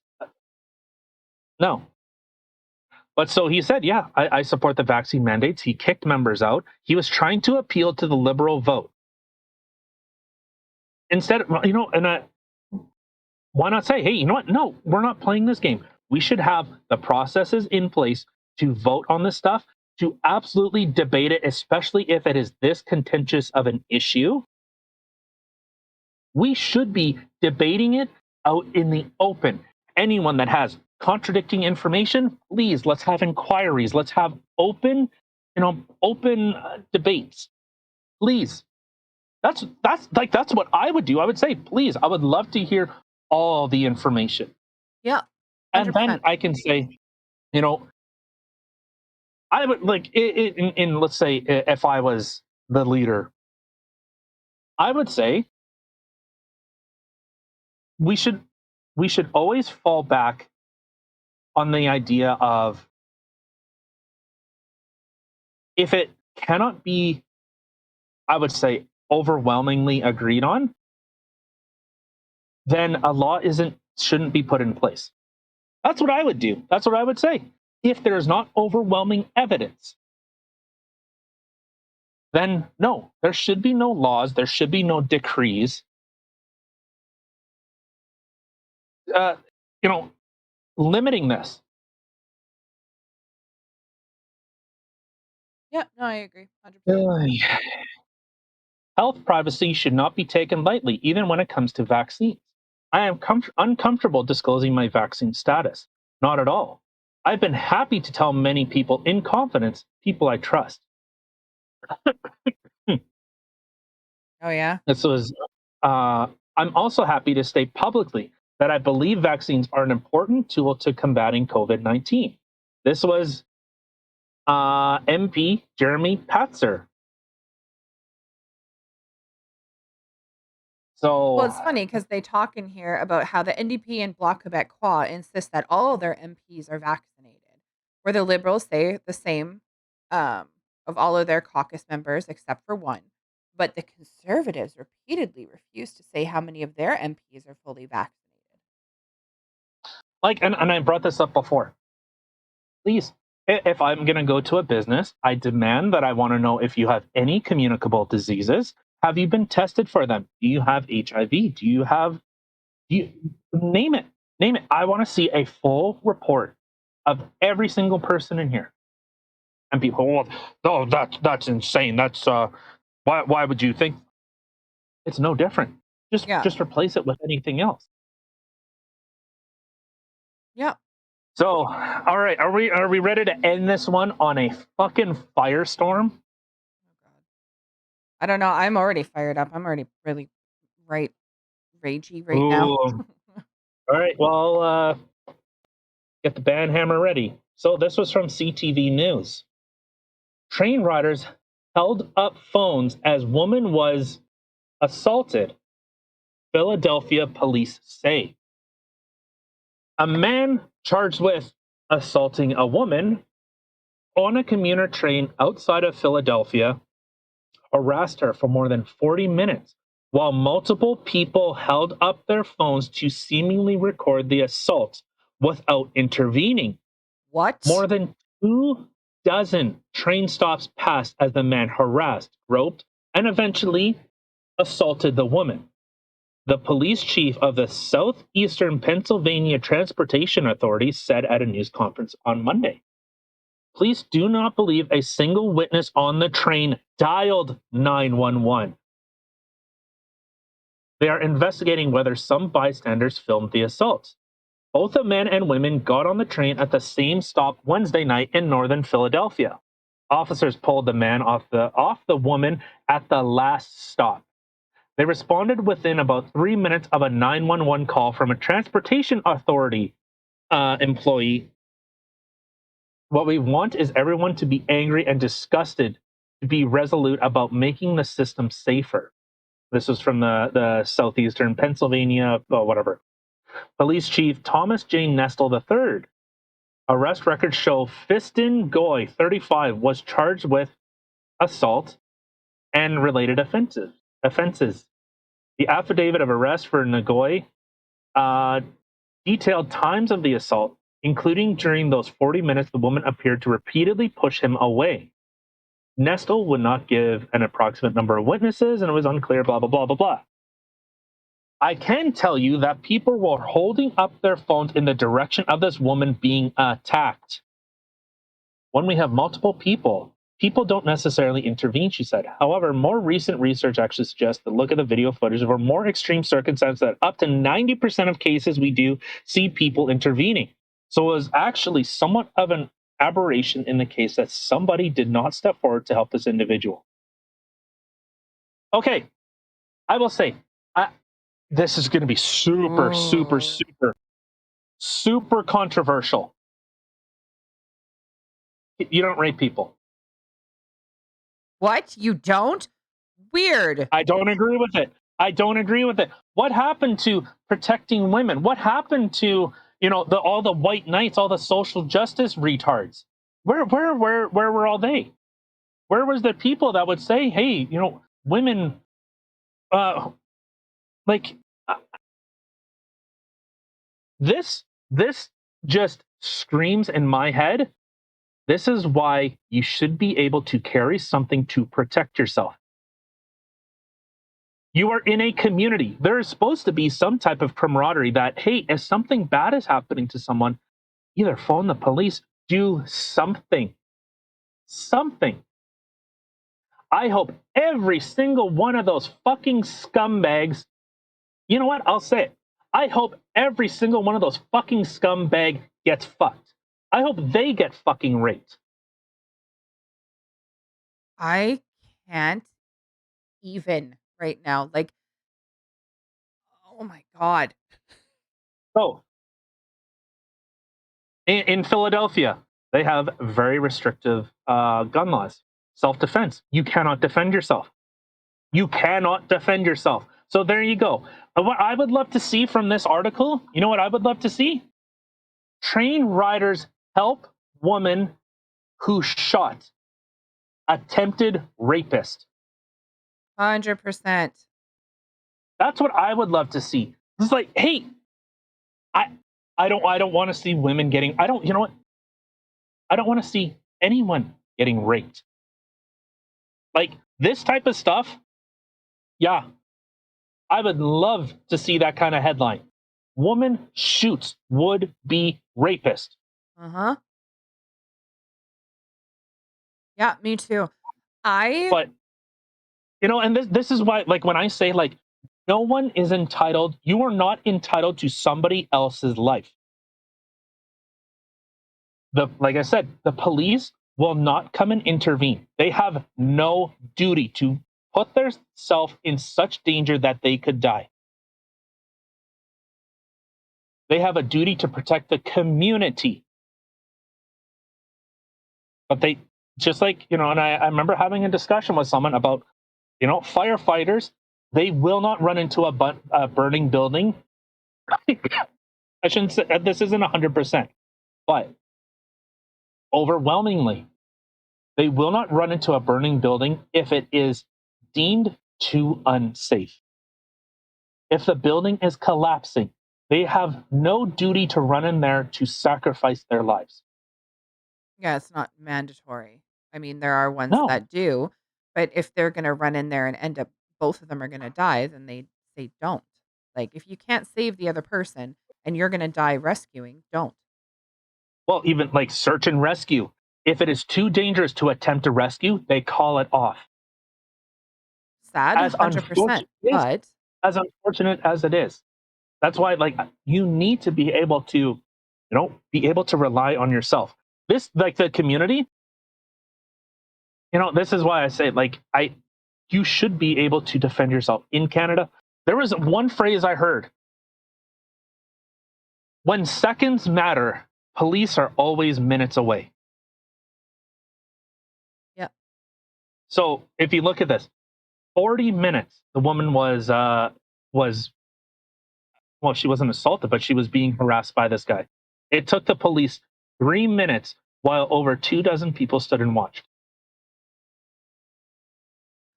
no. But so he said, yeah, I support the vaccine mandates. He kicked members out. He was trying to appeal to the liberal vote. Instead, why not say, hey, you know what? No, we're not playing this game. We should have the processes in place to vote on this stuff, to absolutely debate it, especially if it is this contentious of an issue. We should be debating it out in the open. Anyone that has contradicting information, please, let's have inquiries. Let's have open debates. Please. That's what I would do. I would say, please, I would love to hear all the information. Yeah. And then 100%. I can say, you know, I would like in let's say if I was the leader, I would say we should we should always fall back on the idea of if it cannot be, I would say, overwhelmingly agreed on, then a law isn't shouldn't be put in place. That's what I would do. That's what I would say. If there's not overwhelming evidence, then no, there should be no laws, there should be no decrees. Uh, you know, limiting this. Yeah, no, I agree. 100%. Ay. Health privacy should not be taken lightly, even when it comes to vaccines. I am uncomfortable disclosing my vaccine status. Not at all. I've been happy to tell many people in confidence, people I trust. Hmm. Oh, yeah? This was, I'm also happy to state publicly that I believe vaccines are an important tool to combating COVID 19. This was MP Jeremy Patzer. Well, So, it's funny because they talk in here about how the NDP and Bloc Québécois insist that all of their MPs are vaccinated, where the Liberals say the same um, of all of their caucus members except for one. But the Conservatives repeatedly refuse to say how many of their MPs are fully vaccinated. like, and I brought this up before. Please, if I'm going to go to a business, I demand that I want to know if you have any communicable diseases. Have you been tested for them? Do you have HIV? Do you have, do you, name it, name it. I want to see a full report of every single person in here. And people, well, oh, that's insane. That's, why would you think it's no different? Yeah. Just replace it with anything else. Yeah. So, all right, are we ready to end this one on a fucking firestorm? Oh, God. I don't know. I'm already fired up. I'm already really right ragey right now. Ooh. All right, well, get the band hammer ready. So this was from CTV News. Train riders held up phones as woman was assaulted. Philadelphia police say. A man charged with assaulting a woman on a commuter train outside of Philadelphia harassed her for more than 40 minutes while multiple people held up their phones to seemingly record the assault without intervening. What? More than 2 dozen train stops passed as the man harassed, groped, and eventually assaulted the woman. The police chief of the Southeastern Pennsylvania Transportation Authority said at a news conference on Monday. Police do not believe a single witness on the train dialed 911. They are investigating whether some bystanders filmed the assault. Both the men and women got on the train at the same stop Wednesday night in northern Philadelphia. Officers pulled the man off the woman at the last stop. They responded within about 3 minutes of a 911 call from a transportation authority employee. What we want is everyone to be angry and disgusted, to be resolute about making the system safer. This was from the Southeastern Pennsylvania, whatever. Police Chief Thomas J. Nestle III. Arrest records show Fiston Goy, 35, was charged with assault and related offenses. The affidavit of arrest for Nagoy uh, detailed times of the assault, including during those 40 minutes the woman appeared to repeatedly push him away. Nestle would not give an approximate number of witnesses, and it was unclear, blah, blah, blah, blah, blah. I can tell you that people were holding up their phones in the direction of this woman being attacked. When we have multiple people don't necessarily intervene, she said. However, more recent research actually suggests that look at the video footage of a more extreme circumstance that up to 90% of cases we do see people intervening. So it was actually somewhat of an aberration in the case that somebody did not step forward to help this individual. Okay, I will say, this is going to be super, super, Oh. super, super controversial. You don't rape people. What? You don't? Weird. I don't agree with it. I don't agree with it. What happened to protecting women? What happened to, all the white knights, all the social justice retards? Where were all they? Where was the people that would say, hey, women, uh, like uh, this just screams in my head. This is why you should be able to carry something to protect yourself. You are in a community. There is supposed to be some type of camaraderie that, hey, if something bad is happening to someone, either phone the police, do something. Something. I hope every single one of those fucking scumbags, you know what? I'll say it. I hope every single one of those fucking scumbag gets fucked. I hope they get fucking raped. I can't even right now. Like, oh my god. So in Philadelphia, they have very restrictive gun laws. Self-defense. You cannot defend yourself. You cannot defend yourself. So there you go. What I would love to see from this article, you know what I would love to see? Train riders help woman who shot attempted rapist. 100%. That's what I would love to see. It's like, hey, I I don't want to see women getting I don't you know what? I don't want to see anyone getting raped. Like this type of stuff, yeah, I would love to see that kind of headline. Woman shoots would be rapist. Uh-huh. Yeah, me too. I But and this is why, like, when I say, like, no one is entitled, you are not entitled to somebody else's life. Like I said, the police will not come and intervene. They have no duty to put their self in such danger that they could die. They have a duty to protect the community. But they just like, and I remember having a discussion with someone about, firefighters, they will not run into a burning building. I shouldn't say this isn't 100%, but overwhelmingly, they will not run into a burning building if it is deemed too unsafe. If the building is collapsing, they have no duty to run in there to sacrifice their lives. Yeah, it's not mandatory. I mean, there are ones No. that do, but if they're gonna run in there and end up both of them are gonna die, then they don't. Like, if you can't save the other person and you're gonna die rescuing, don't. Well, even like search and rescue. If it is too dangerous to attempt to rescue, they call it off. Sad, As 100%, unfortunate, yes, but as unfortunate as it is. That's why, like, you need to be able to, be able to rely on yourself. This, like, the community, this is why I say, like, you should be able to defend yourself. In Canada, there was one phrase I heard: when seconds matter, police are always minutes away. yeah. So if you look at this, 40 minutes, the woman was well, she wasn't assaulted, but she was being harassed by this guy. It took the police 3 minutes while over 24 people stood and watched.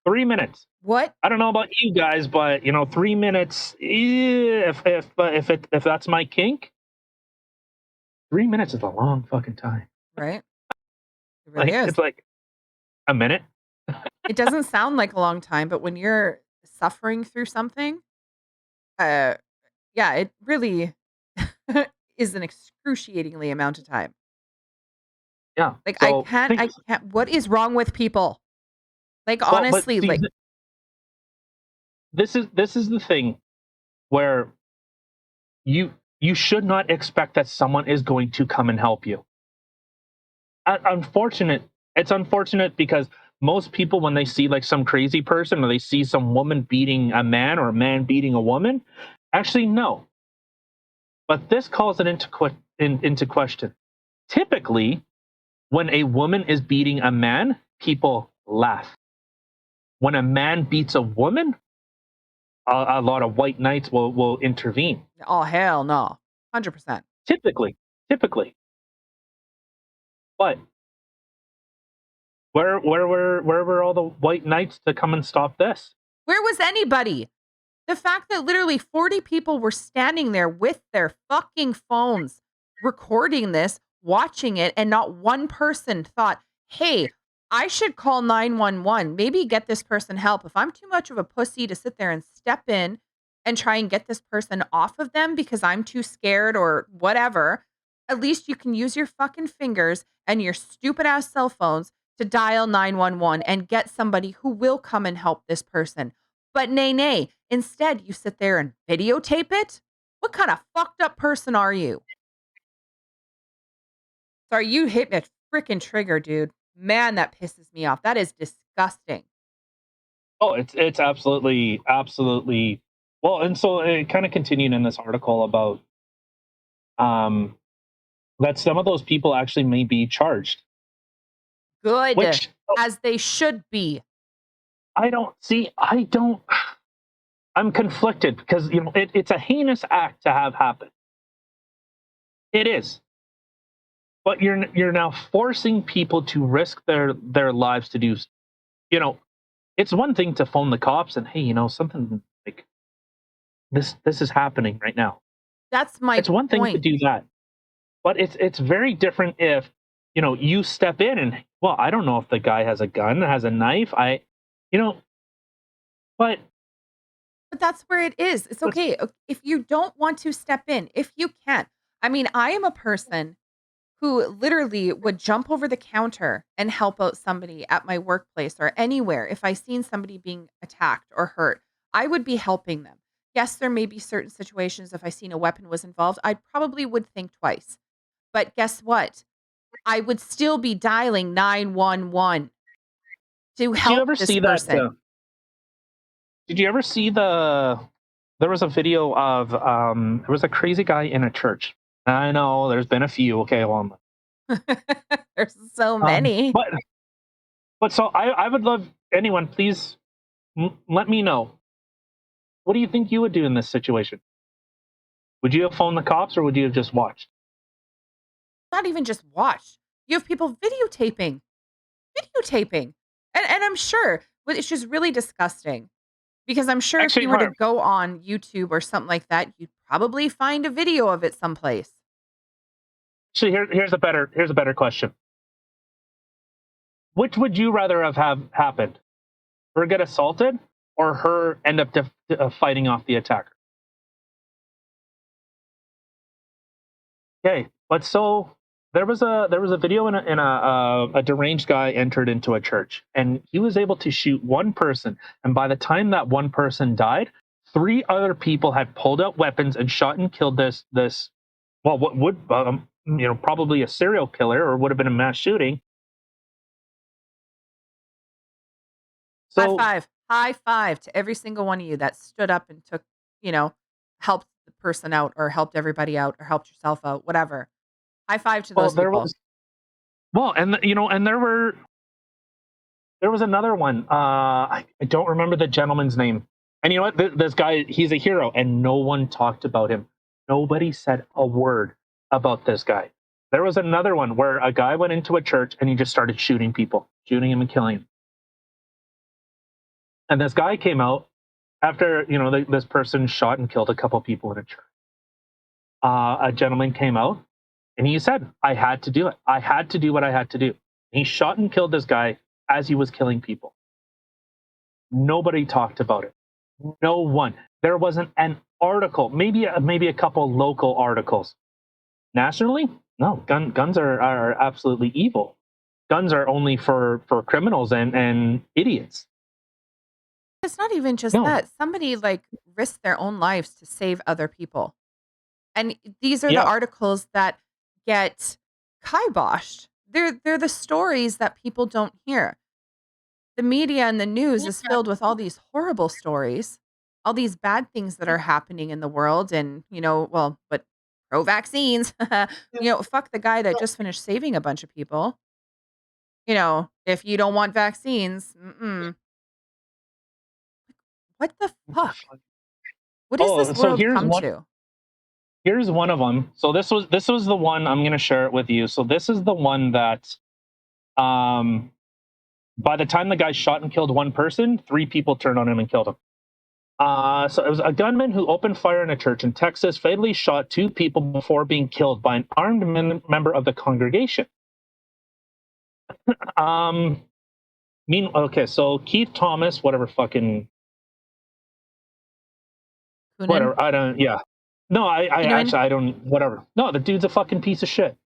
3 minutes. What? I don't know about you guys, but 3 minutes. If that's my kink, 3 minutes is a long fucking time. Right? It really Like is. it's like a minute. It doesn't sound like a long time, but when you're suffering through something, uh, yeah, it really is an excruciatingly amount of time. Yeah. Like, So think. I can't what is wrong with people? Like, Well, but honestly, see, like this is the thing where you should not expect that someone is going to come and help you. Unfortunate. It's unfortunate because most people, when they see like some crazy person or they see some woman beating a man or a man beating a woman, actually no. But this calls it into question. Typically, when a woman is beating a man, people laugh. When a man beats a woman, a lot of white knights will intervene. oh, hell no. 100%. Typically, but where were all the white knights to come and stop this? Where was anybody? The fact that literally 40 people were standing there with their fucking phones recording this, watching it, and not one person thought, "Hey, I should call 911. Maybe get this person help. If I'm too much of a pussy to sit there and step in and try and get this person off of them because I'm too scared or whatever, at least you can use your fucking fingers and your stupid ass cell phones to dial 911 and get somebody who will come and help this person." But nay, nay. Instead, you sit there and videotape it? What kind of fucked up person are you? Sorry, you hit me a freaking trigger, dude. Man, that pisses me off. That is disgusting. Oh, it's absolutely well, and so it kind of continued in this article about um that some of those people actually may be charged, Good, which as they should be. I don't I'm conflicted because it's a heinous act to have happen. It is, but you're now forcing people to risk their lives to do. You know, it's one thing to phone the cops and hey, something like this is happening right now. That's my It's one thing to point. do that, but it's very different if you step in and well, I don't know if the guy has a gun, has a knife. You know, but But that's where it is. It's okay. If you don't want to step in, if you can't. I mean, I am a person who literally would jump over the counter and help out somebody at my workplace or anywhere if I seen somebody being attacked or hurt. I would be helping them. Yes, there may be certain situations if I seen a weapon was involved, I probably would think twice. But guess what? I would still be dialing 911 to did you help ever this see that? person. Did you ever see there was a video of there was a crazy guy in a church. I know there's been a few. Okay, well, There's so many. but so I would love anyone please let me know. What do you think you would do in this situation? Would you have phoned the cops or would you have just watched? Not even just watch. You have people videotaping. And I'm sure, but it's just really disgusting because I'm sure if Actually, you were to Harv, go on YouTube or something like that, you'd probably find a video of it someplace. here's a better question. Which would you rather have happened? Her get assaulted or her end up fighting off the attacker? Okay, but so there was a video in a deranged guy entered into a church and he was able to shoot one person, and by the time that one person died, three other people had pulled out weapons and shot and killed this well, what would probably a serial killer or would have been a mass shooting. High So five. High five to every single one of you that stood up and took, you know, helped the person out or helped everybody out or helped yourself out, whatever. High five to well those there people. was well and and there was another one. I don't remember the gentleman's name. And you know what? This guy, he's a hero, and no one talked about him. Nobody said a word about this guy. There was another one where a guy went into a church and he just started shooting people, shooting him and killing him. And this guy came out after this person shot and killed a couple people in a church. A gentleman came out and he said, "I had to do it. I had to do what I had to do." He shot and killed this guy as he was killing people. Nobody talked about it. No one. There wasn't an article. Maybe a couple local articles. Nationally, no. Guns are absolutely evil. Guns are only for criminals and idiots. It's not even just No. that. Somebody like risked their own lives to save other people. And these are the Yeah. articles that get kiboshed. They're the stories that people don't hear. The media and the news is filled with all these horrible stories, all these bad things that are happening in the world and, well, but pro vaccines, fuck the guy that just finished saving a bunch of people. If you don't want vaccines, what the What the fuck? fuck? What has Oh, this so world come to? here's one of them. So this was the one I'm going to share it with you. So this is the one that um by the time the guy shot and killed one person, three people turned on him and killed him. So it was a gunman who opened fire in a church in Texas, fatally shot two people before being killed by an armed member of the congregation. Um, okay, so Keith Thomas, whatever fucking Kunin? whatever, I don't, yeah, no, I Kunin? actually I don't, whatever. No, the dude's a fucking piece of shit.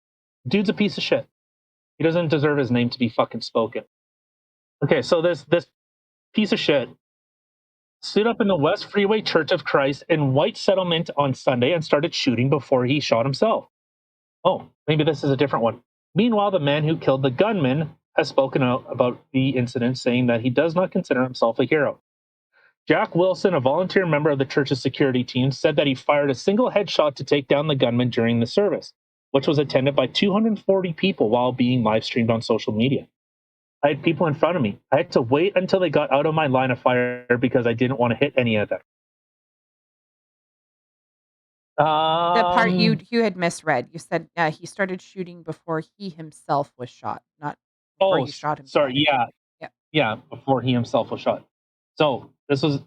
Dude's a piece of shit. He doesn't deserve his name to be fucking spoken. Okay, so this piece of shit stood up in the West Freeway Church of Christ in White Settlement on Sunday and started shooting before he shot himself. Oh, maybe this is a different one. Meanwhile, the man who killed the gunman has spoken out about the incident, saying that he does not consider himself a hero. Jack Wilson, a volunteer member of the church's security team, said that he fired a single headshot to take down the gunman during the service, which was attended by 240 people while being live streamed on social media. I had people in front of me. I had to wait until they got out of my line of fire because I didn't want to hit any of them. The part Um. you had misread. You said, he started shooting before he himself was shot, not before Oh, he shot sorry. himself. Yeah, Yeah, yeah. Before he himself was shot. So this was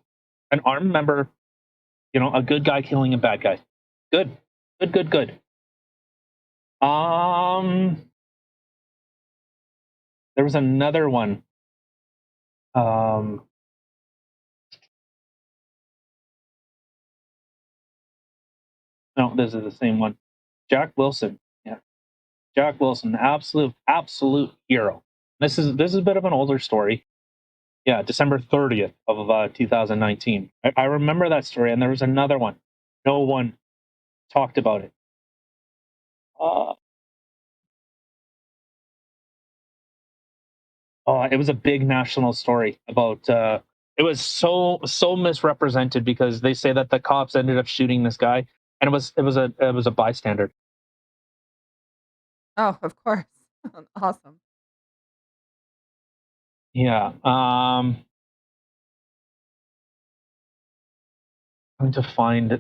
an armed member. A good guy killing a bad guy. Good, good, good, good. Um. There was another one. Um. No, this is the same one. Jack Wilson. Yeah, Jack Wilson, absolute hero. This is a bit of an older story. Yeah, December 30th of 2019. I remember that story, and there was another one. No one talked about it. Uh, it was a big national story about. It was so misrepresented because they say that the cops ended up shooting this guy, and it was a bystander. oh, of course. Awesome. Yeah. I'm to find.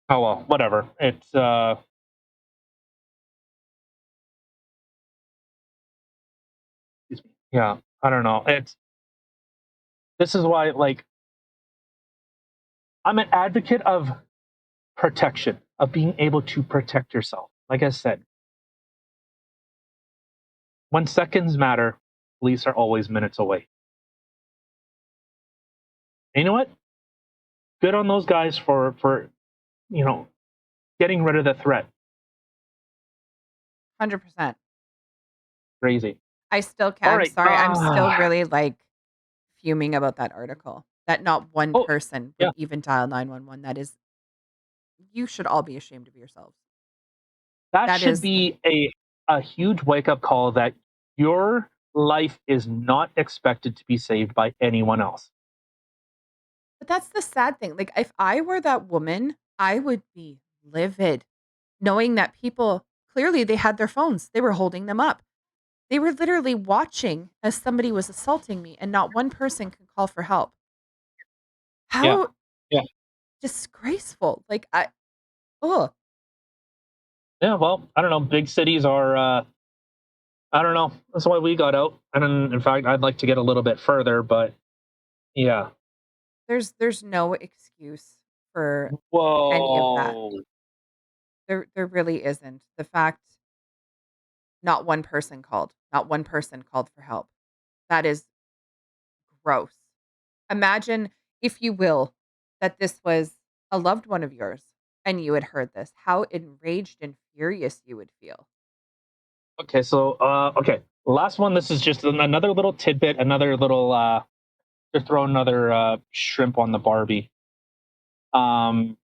Oh well, whatever. It's. Excuse me. Yeah. I don't know. It's. This is why, like, I'm an advocate of protection, of being able to protect yourself. Like I said, when seconds matter, police are always minutes away. And you know what? Good on those guys for you know getting rid of the threat. 100%. Crazy. I still All can I'm right. sorry, I'm still really, like, fuming about that article, that not one Oh, person yeah. would even dial 911. That is, you should all be ashamed of yourselves. That That should is, be a huge wake up call that your life is not expected to be saved by anyone else. but that's the sad thing, like, if I were that woman, I would be livid knowing that people clearly they had their phones, they were holding them up. They were literally watching as somebody was assaulting me and not one person could call for help. Yeah. How Yeah. disgraceful. Like, oh, Yeah. Well, I don't know. Big cities are. I don't know. That's why we got out. And in fact, I'd like to get a little bit further, but yeah. there's no excuse for any of that. Whoa. There really isn't. The fact not one person called for help. That is gross. Imagine, if you will, that this was a loved one of yours and you had heard this, how enraged and furious you would feel. Okay. So, okay. Last one. This is just another little tidbit, another little, to throw another shrimp on the Barbie. Um,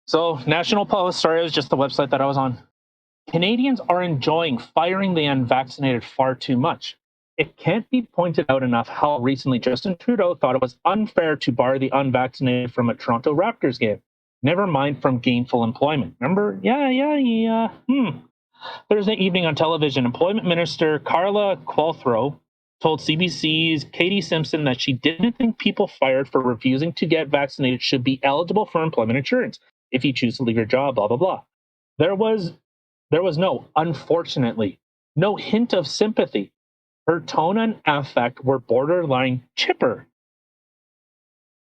so, National Post, sorry, it was just the website that I was on. Canadians are enjoying firing the unvaccinated far too much. It can't be pointed out enough how recently Justin Trudeau thought it was unfair to bar the unvaccinated from a Toronto Raptors game. Never mind from gainful employment. Remember? Yeah, yeah, yeah. Thursday evening on television, Employment Minister Carla Qualthrow told CBC's Katie Simpson that she didn't think people fired for refusing to get vaccinated should be eligible for employment insurance if you choose to leave your job, blah, blah, blah. There was there was unfortunately, no hint of sympathy. Her tone and affect were borderline chipper.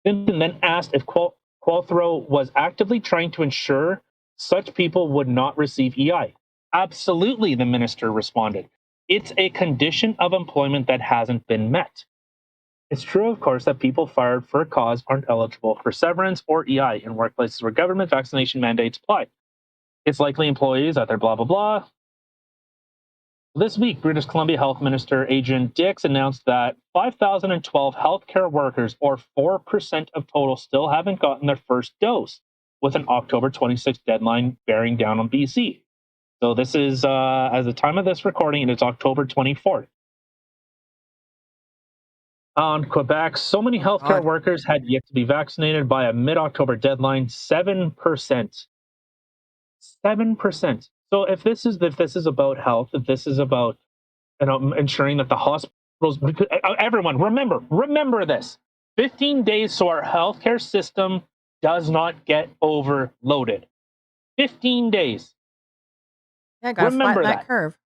Simpson then asked if Qualthrow was actively trying to ensure such people would not receive EI. Absolutely, the minister responded. It's a condition of employment that hasn't been met. It's true, of course, that people fired for a cause aren't eligible for severance or EI in workplaces where government vaccination mandates apply. It's likely employees out there, blah, blah, blah. This week, British Columbia Health Minister Adrian Dix announced that 5,012 healthcare workers, or 4% of total, still haven't gotten their first dose, with an October 26th deadline bearing down on BC. So this is, as the time of this recording, it's October 24th. On Quebec, so many healthcare God. workers had yet to be vaccinated by a mid-October deadline, 7%. 7%. So if this is about health, if this is about ensuring that the hospitals, everyone, remember this: 15 days so our healthcare system does not get overloaded. 15 days. Yeah, gotta flatten Remember that that. curve.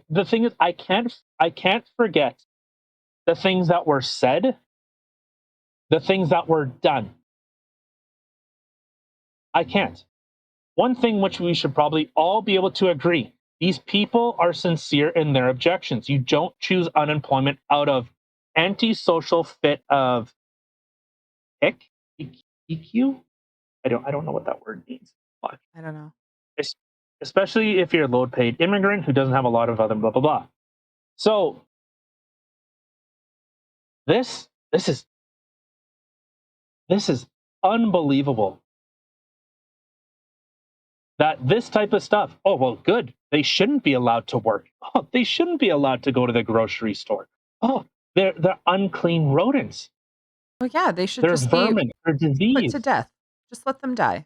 The thing is, I can't forget the things that were said, the things that were done. I can't. One thing which we should probably all be able to agree: these people are sincere in their objections. You don't choose unemployment out of antisocial fit of ick, EQ. I don't know what that word means. Fuck. I don't know. Es- Especially if you're a low paid immigrant who doesn't have a lot of other blah blah blah. So this is this is unbelievable that this type of stuff. Oh well, good. They shouldn't be allowed to work. Oh, they shouldn't be allowed to go to the grocery store. Oh, they're unclean rodents. Well, yeah, they should They're just be vermin. They're put to disease. death. Just let them die.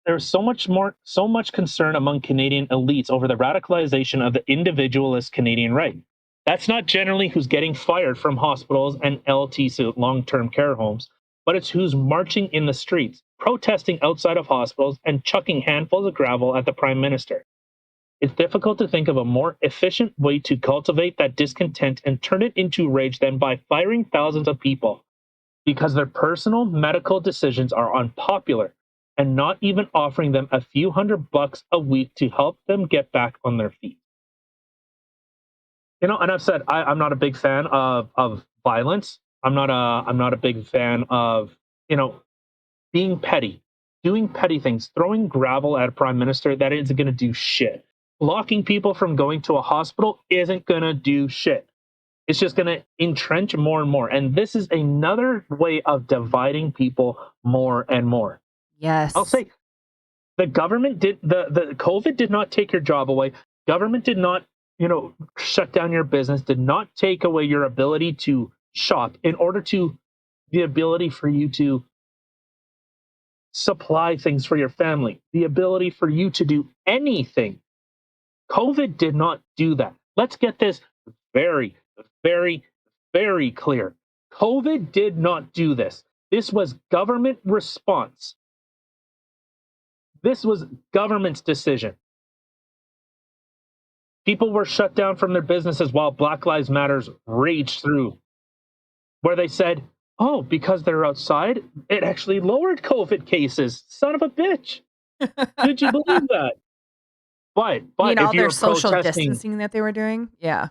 There's so much concern among Canadian elites over the radicalization of the individualist Canadian right. That's not generally who's getting fired from hospitals and LTC, long-term care homes, but it's who's marching in the streets, protesting outside of hospitals, and chucking handfuls of gravel at the Prime Minister. It's difficult to think of a more efficient way to cultivate that discontent and turn it into rage than by firing thousands of people because their personal medical decisions are unpopular and not even offering them a few $100 a week to help them get back on their feet. And I've said I'm not a big fan of violence. I'm not a big fan of you know being petty, doing petty things, throwing gravel at a prime minister that isn't going to do shit. Blocking people from going to a hospital isn't going to do shit. It's just going to entrench more and more. And this is another way of dividing people more and more. I'll Yes. say the government did the COVID did not take your job away. Government did not, shut down your business, did not take away your ability to shop in order to the ability for you to supply things for your family, the ability for you to do anything. COVID did not do that. Let's get this very, very, very clear. COVID did not do this. This was government response. This was government's decision. People were shut down from their businesses while Black Lives Matters raged through, where they said, oh, because they're outside, it actually lowered COVID cases. Son of a bitch. Did you believe that? But You mean but if all their you're social protesting, distancing that they were doing? Yeah.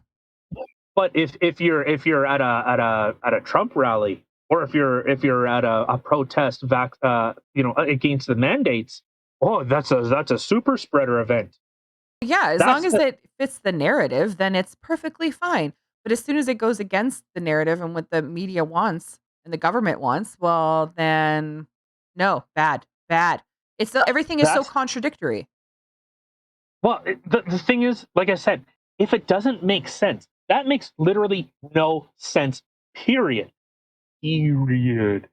but if you're at a Trump rally, or if you're at a protest against the mandates, oh, that's a super spreader event. Yeah, as long That's as the it fits the narrative, then it's perfectly fine. But as soon as it goes against the narrative and what the media wants and the government wants, well, then no, bad, bad. It's so everything is so that's contradictory. well, the thing is, like I said, if it doesn't make sense, that makes literally no sense. Period. Period.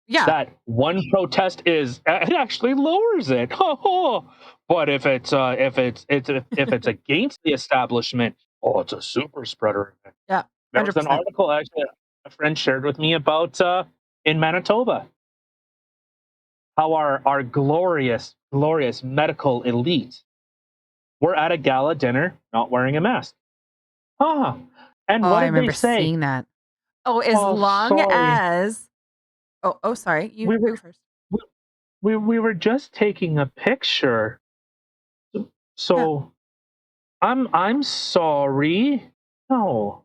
Yeah. That one protest is it actually lowers it. But if it's against the establishment, oh, it's a super spreader event. Yeah. There was an 100%. article actually a friend shared with me about in Manitoba how our glorious glorious medical elite were at a gala dinner not wearing a mask. Ah, and Oh, what I did they remember say? seeing that. Oh, as Oh, long sorry, as sorry. You we were go first. we, we were just taking a picture. Yeah. So I'm sorry. No.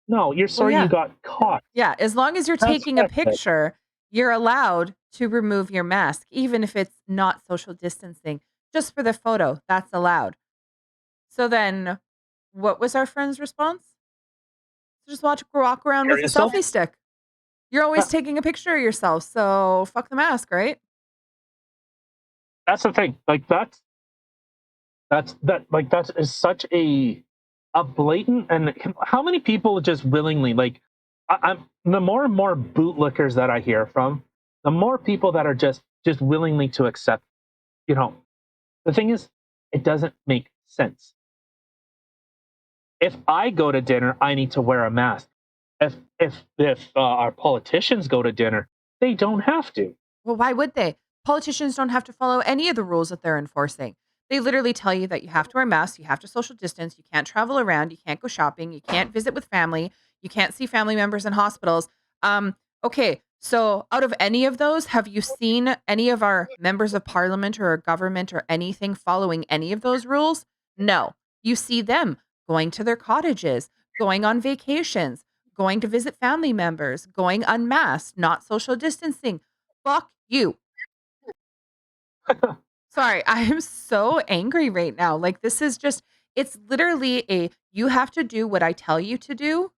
No, you're Well, sorry you yeah. got caught. Yeah, as long as you're That's taking a that's it. picture, you're allowed to remove your mask, even if it's not social distancing. Just for the photo, that's allowed. So then, what was our friend's response? Just walk around Hear with a yourself? selfie stick. You're always Yeah, taking a picture of yourself, so fuck the mask, right? that's the thing. Like that is such a blatant, and how many people just willingly like I'm the more and more bootlickers that I hear from, the more people that are just willingly to accept, you know, the thing is, it doesn't make sense. If I go to dinner, I need to wear a mask. If our politicians go to dinner, they don't have to. Well, why would they? Politicians don't have to follow any of the rules that they're enforcing. They literally tell you that you have to wear masks, you have to social distance, you can't travel around, you can't go shopping, you can't visit with family, you can't see family members in hospitals. Okay, so out of any of those, have you seen any of our members of parliament or our government or anything following any of those rules? No. You see them going to their cottages, going on vacations, going to visit family members, going unmasked, not social distancing. Fuck you. Sorry, I am so angry right now. Like, this is just, it's literally you have to do what I tell you to do,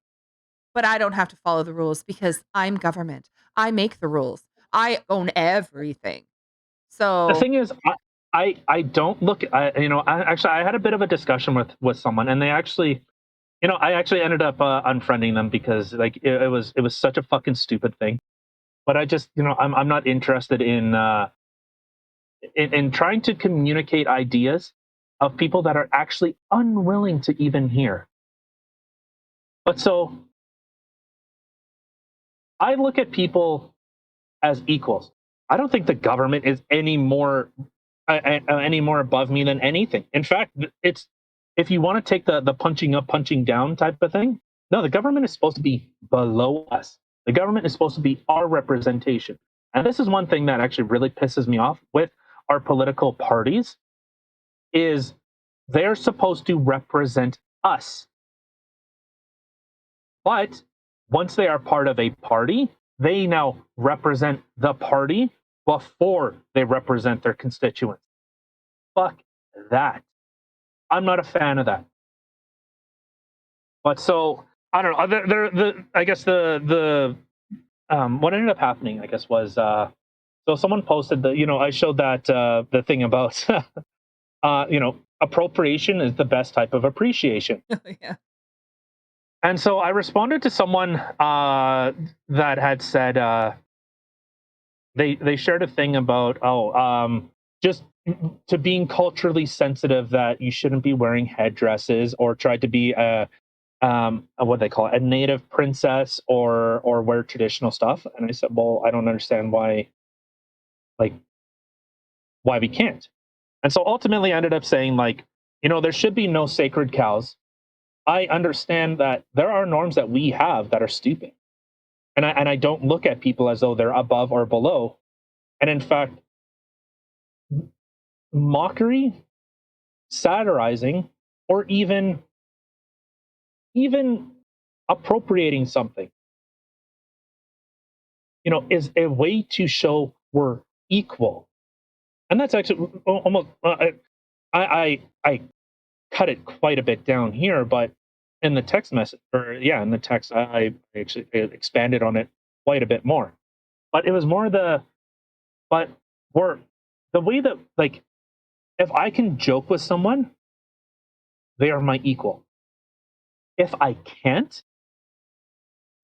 but I don't have to follow the rules because I'm government. I make the rules. I own everything. The So, thing is, I don't look. I had a bit of a discussion with someone, and they actually, I actually ended up unfriending them because like it was such a fucking stupid thing. But I just, I'm not interested in trying to communicate ideas of people that are actually unwilling to even hear. But so I look at people as equals. I don't think the government is any more above me than anything. In fact, it's if you want to take the punching up, punching down type of thing, no, the government is supposed to be below us. The government is supposed to be our representation. And this is one thing that actually really pisses me off with our political parties is they're supposed to represent us. But once they are part of a party, they now represent the party before they represent their constituents. Fuck that. I'm not a fan of that. But so I don't know. I guess what ended up happening, I guess, was so someone posted I showed that the thing about appropriation is the best type of appreciation. yeah. And so I responded to someone that had said they shared a thing about just to being culturally sensitive that you shouldn't be wearing headdresses or tried to be what they call it, a native princess or wear traditional stuff. And I said, well, I don't understand like why we can't. And so ultimately I ended up saying like, there should be no sacred cows. I understand that there are norms that we have that are stupid. And I don't look at people as though they're above or below. And in fact, mockery, satirizing, or even appropriating something, is a way to show we're equal. And that's actually almost I cut it quite a bit down here, but in the text message, or yeah, in the text, I actually expanded on it quite a bit more. But it was more but we're the way that like if I can joke with someone, they are my equal. If I can't,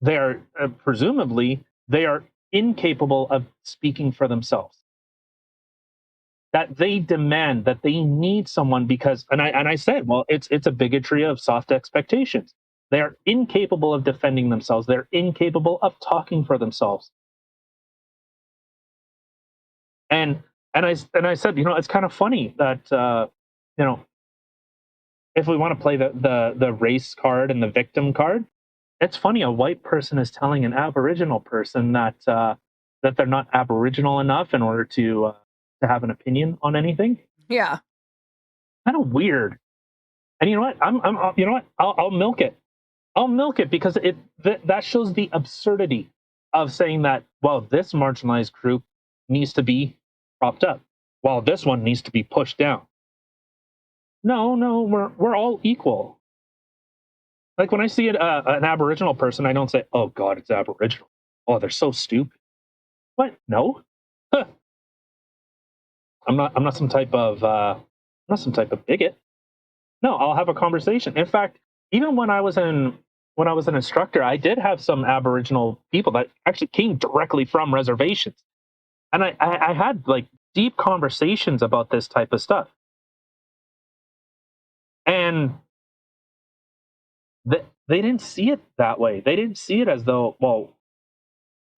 they are presumably they are incapable of speaking for themselves. That they demand, that they need someone because, and I said, well, it's a bigotry of soft expectations. They are incapable of defending themselves. They're incapable of talking for themselves. And I said, it's kind of funny that you know if we want to play the race card and the victim card, it's funny a white person is telling an Aboriginal person that they're not Aboriginal enough in order to have an opinion on anything. Yeah. Kind of weird. And you know what? you know what? I'll milk it. I'll milk it because that shows the absurdity of saying that. Well, this marginalized group needs to be propped up, while this one needs to be pushed down. No, no, we're all equal. Like when I see an Aboriginal person, I don't say, "Oh God, it's Aboriginal. Oh, they're so stupid." What? No, Huh. I'm not some type of not some type of bigot. No, I'll have a conversation. In fact, even when I was an instructor, I did have some Aboriginal people that actually came directly from reservations, and I had like deep conversations about this type of stuff, and they didn't see it that way. They didn't see it as though, well,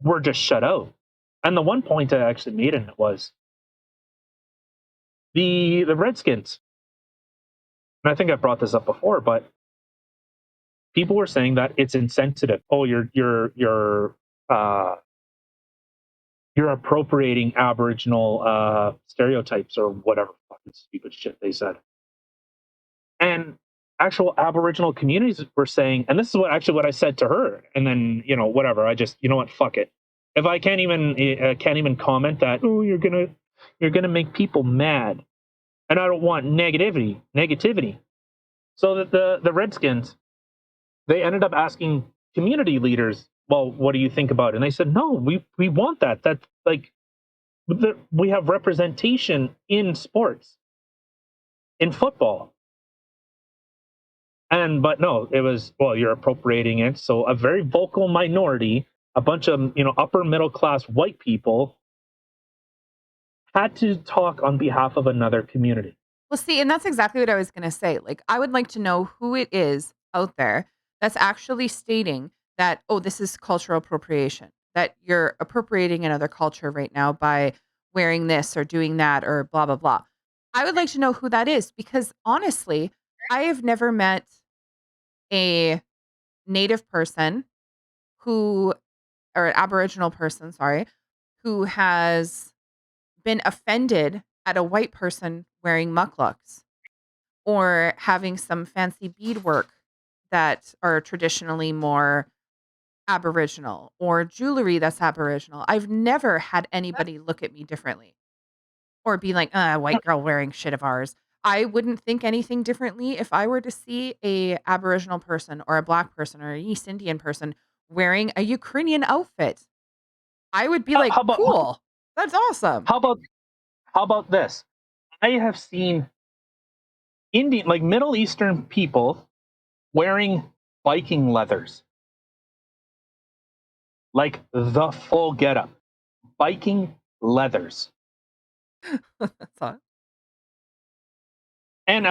we're just shut out. And the one point I actually made in it was the Redskins. And I think I brought this up before, but people were saying that it's insensitive. Oh, uh, you're appropriating Aboriginal stereotypes or whatever fucking stupid shit they said. And actual Aboriginal communities were saying, and this is what I said to her. And then whatever. I just what, fuck it. If I can't even comment that, oh, you're gonna make people mad, and I don't want negativity. So that the Redskins, they ended up asking community leaders, well, what do you think about it? And they said, no, we want that. That's like we have representation in sports, in football. And but no, it was, well, you're appropriating it. So a very vocal minority, a bunch of upper middle class white people had to talk on behalf of another community. Well, see, and that's exactly what I was gonna say. Like, I would like to know who it is out there that's actually stating that, "Oh, this is cultural appropriation," that you're appropriating another culture right now by wearing this or doing that or blah, blah, blah. I would like to know who that is because honestly, I have never met a native person who or an Aboriginal person, sorry, who has been offended at a white person wearing mucklucks or having some fancy beadwork that are traditionally more Aboriginal or jewelry that's Aboriginal. I've never had anybody look at me differently or be like, white girl wearing shit of ours." I wouldn't think anything differently if I were to see a Aboriginal person or a black person or an East Indian person wearing a Ukrainian outfit. I would be like, How about cool. That's awesome. how about how about this? I have seen Indian, like Middle Eastern people wearing Viking leathers, like the full getup, Viking leathers. That's all. And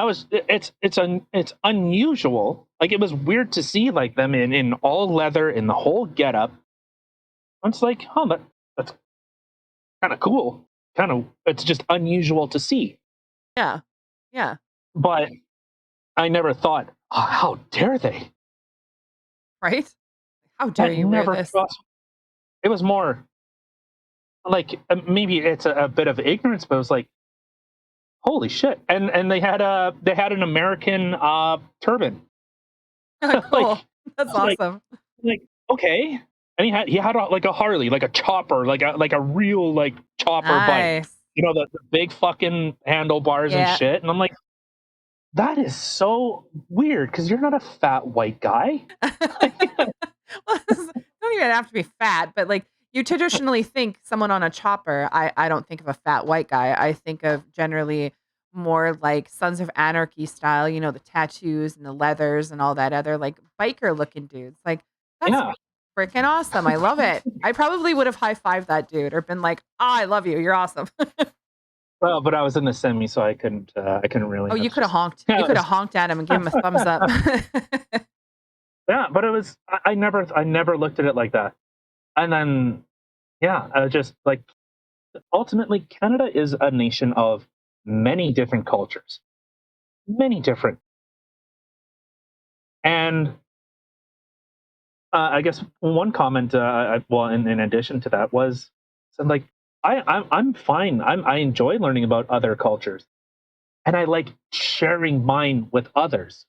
it's unusual. Like it was weird to see like them in all leather in the whole getup. It's like, oh, that's kind of cool. Kind of, it's just unusual to see. Yeah. Yeah. But I never thought, oh, how dare they? Right? How dare That you wear never this? crossed. It was more like maybe it's a bit of ignorance, but it was like, holy shit! And they had an American turban, like Cool. That's like awesome. like okay. And he had like a Harley, like a chopper, like a real like chopper bike. Nice. The big fucking handlebars and Yeah. shit. And I'm like, that is so weird because you're not a fat white guy. Well, don't even have to be fat, but, like, you traditionally think someone on a chopper, I don't think of a fat white guy. I think of generally more like Sons of Anarchy style, the tattoos and the leathers and all that other, like, biker looking dudes. Like, that's Yeah. freaking awesome. I love it. I probably would have high-fived that dude or been like, "Ah, I love you. You're awesome." Well, but I was in the semi, so I couldn't Oh, really. I you was coulda just honked. yeah, You it coulda was, honked at him and give him a thumbs up. yeah. But it was I never looked at it like that. And then yeah, just like ultimately, Canada is a nation of many different cultures, many different. And I guess one comment, well, in addition to that, was so like I'm fine. I enjoy learning about other cultures, and I like sharing mine with others.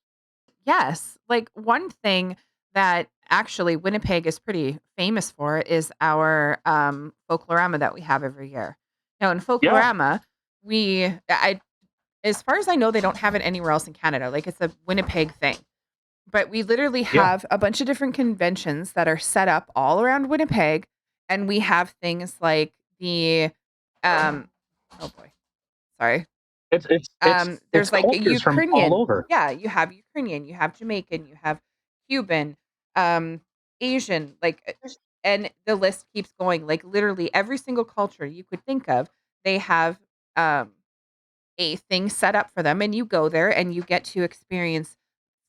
Yes. Like one thing that actually Winnipeg is pretty famous for is our folklorama that we have every year. Now in Yeah, folklorama, we I as far as I know, they don't have it anywhere else in Canada. Like, it's a Winnipeg thing. But we literally Yeah, have a bunch of different conventions that are set up all around Winnipeg, and we have things like the, um oh boy, sorry. it's There's like a cultures from all Ukrainian. over. Yeah, you have Ukrainian, you have Jamaican, you have Cuban, um, Asian, like, and the list keeps going. Like, literally every single culture you could think of, they have, um, a thing set up for them, and you go there and you get to experience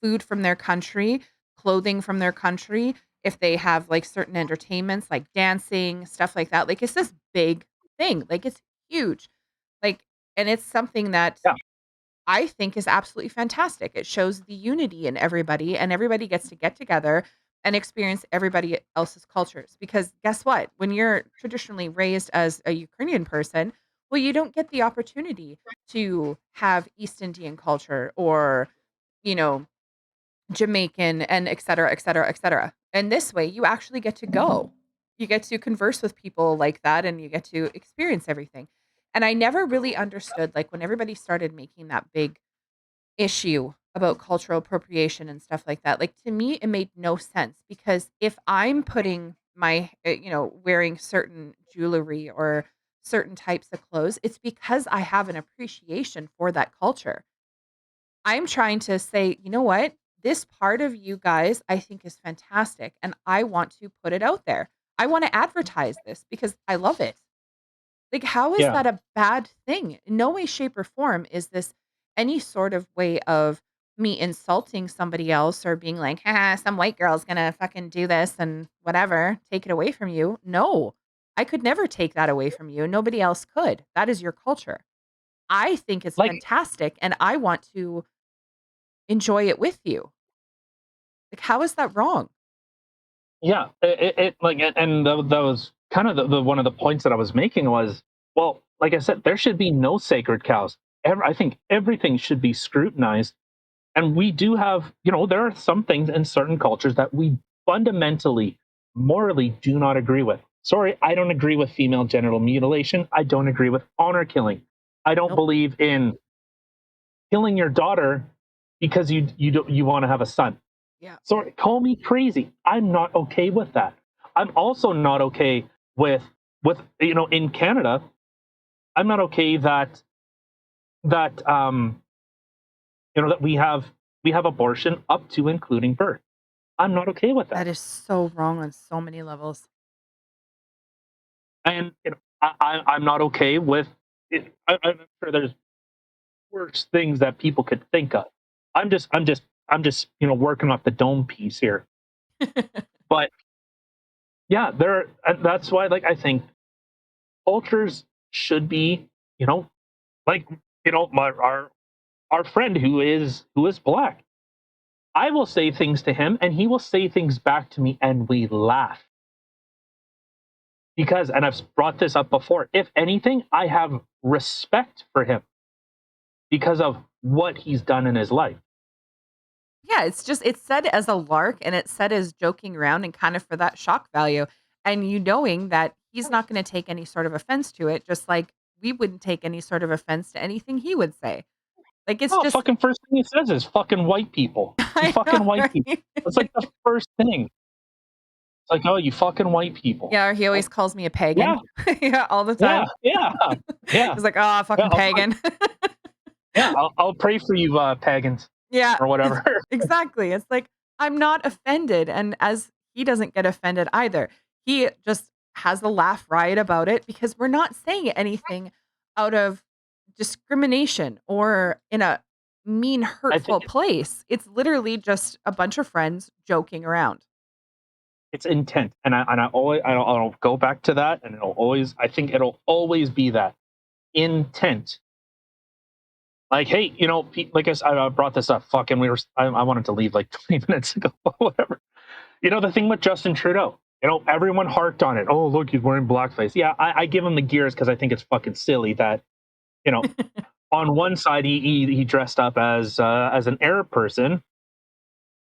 food from their country, clothing from their country, if they have, like, certain entertainments, like dancing, stuff like that. Like, it's this big thing, like, it's huge. Like, and it's something that Yeah, I think is absolutely fantastic. It shows the unity in everybody, and everybody gets to get together and experience everybody else's cultures. Because guess what? When you're traditionally raised as a Ukrainian person, well, you don't get the opportunity to have East Indian culture or, you know, Jamaican and et cetera, et cetera, et cetera. And this way, you actually get to go. You get to converse with people like that, and you get to experience everything. And I never really understood, like, when everybody started making that big issue about cultural appropriation and stuff like that. Like, to me, it made no sense, because if I'm putting my, wearing certain jewelry or certain types of clothes, it's because I have an appreciation for that culture. I'm trying to say, you know what? This part of you guys I think is fantastic, and I want to put it out there. I want to advertise this because I love it. Like, how is yeah. that a bad thing? In no way, shape, or form is this any sort of way of me insulting somebody else or being like, some white girl's gonna fucking do this and whatever, take it away from you. No, I could never take that away from you. Nobody else could. That is your culture. I think it's Like, fantastic, and I want to enjoy it with you. Like, how is that wrong? yeah, like, and that was kind of the one of the points that I was making was, well, like I said, there should be no sacred cows. I think everything should be scrutinized, and we do have, there are some things in certain cultures that we fundamentally, morally do not agree with. Sorry, I don't agree with female genital mutilation. I don't agree with honor killing. I don't Nope. believe in killing your daughter because you want to have a son. Yeah. Sorry, call me crazy. I'm not okay with that. I'm also not okay with in Canada. I'm not okay that we have abortion up to including birth. I'm not okay with That that. is so wrong on so many levels. And I'm not okay with it. I'm sure there's worse things that people could think of. I'm just working off the dome piece here. But yeah, and that's why, like, I think cultures should be, you know, like, our friend who is black. I will say things to him and he will say things back to me and we laugh. Because, and I've brought this up before, if anything, I have respect for him because of what he's done in his life. Yeah, it's said as a lark, and it's said as joking around and kind of for that shock value, and you knowing that he's not gonna take any sort of offense to it, just like we wouldn't take any sort of offense to anything he would say. Like, it's Oh, just fucking first thing he says is fucking white people. You I know, fucking white people. right? That's like the first thing. It's like, oh, you fucking white people. Yeah, he always Like, calls me a yeah, pagan. Yeah, all the yeah, time. yeah, yeah, He's like, "Oh, yeah. fucking pagan." I'll pray for you, pagans Yeah, or whatever. exactly. It's like, I'm not offended, and as he doesn't get offended either. He just has a laugh riot about it because we're not saying anything out of discrimination or in a mean, I think hurtful place. It's literally just a bunch of friends joking around. it's intent, and I always I'll go back to that, and I think it'll always be that intent. Like, hey, like I brought this up. Fucking, I wanted to leave like 20 minutes ago, whatever. The thing with Justin Trudeau. Everyone harked on it. Oh, look, he's wearing blackface. Yeah, I give him the gears because I think it's fucking silly that you know on one side he dressed up as an Arab person,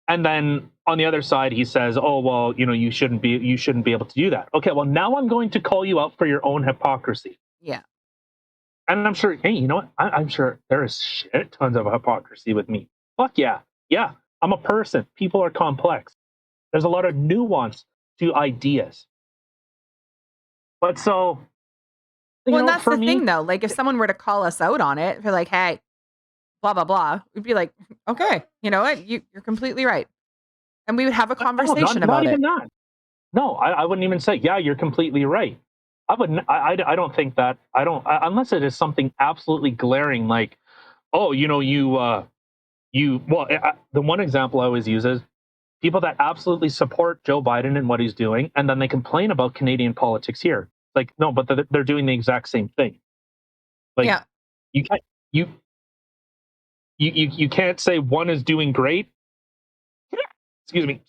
and then on the other side he says, oh well, you shouldn't be able to do that. Okay, well now I'm going to call you out for your own hypocrisy. Yeah. And I'm sure, hey, you know what? I'm sure there is shit tons of hypocrisy with me. Fuck yeah. Yeah. I'm a person. People are complex. There's a lot of nuance to ideas. But so, Well, and that's for the me, thing though, like, if someone were to call us out on it, if they're like, "Hey, blah, blah, blah," we'd be like, "Okay, you know what? You're completely right." And we would have a no, conversation not about it. even that. No, I wouldn't even say, yeah, you're completely right. I wouldn't, I don't think that, unless it is something absolutely glaring, like, oh, well, the one example I always use is people that absolutely support Joe Biden and what he's doing, and then they complain about Canadian politics here. Like, no, but they're doing the exact same thing. Like, Yeah. you can't, you, you can't say one is doing great. Excuse me.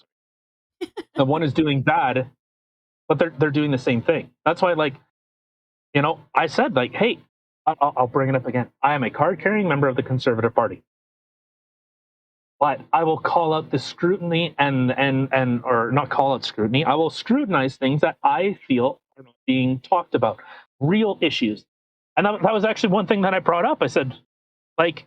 And one is doing bad, but they're doing the same thing. That's why, like, I said, like, hey, I'll bring it up again. I am a card carrying member of the Conservative Party, but I will call out the scrutiny and or not call out scrutiny. I will scrutinize things that I feel are not being talked about, real issues. And that was actually one thing that I brought up. I said, like,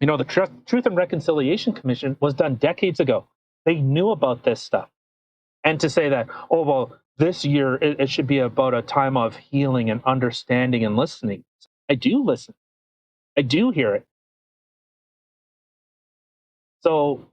the Truth and Reconciliation Commission was done decades ago. They knew about this stuff. And to say that, oh, well, this year it should be about a time of healing and understanding and listening. I do listen. I do hear it. So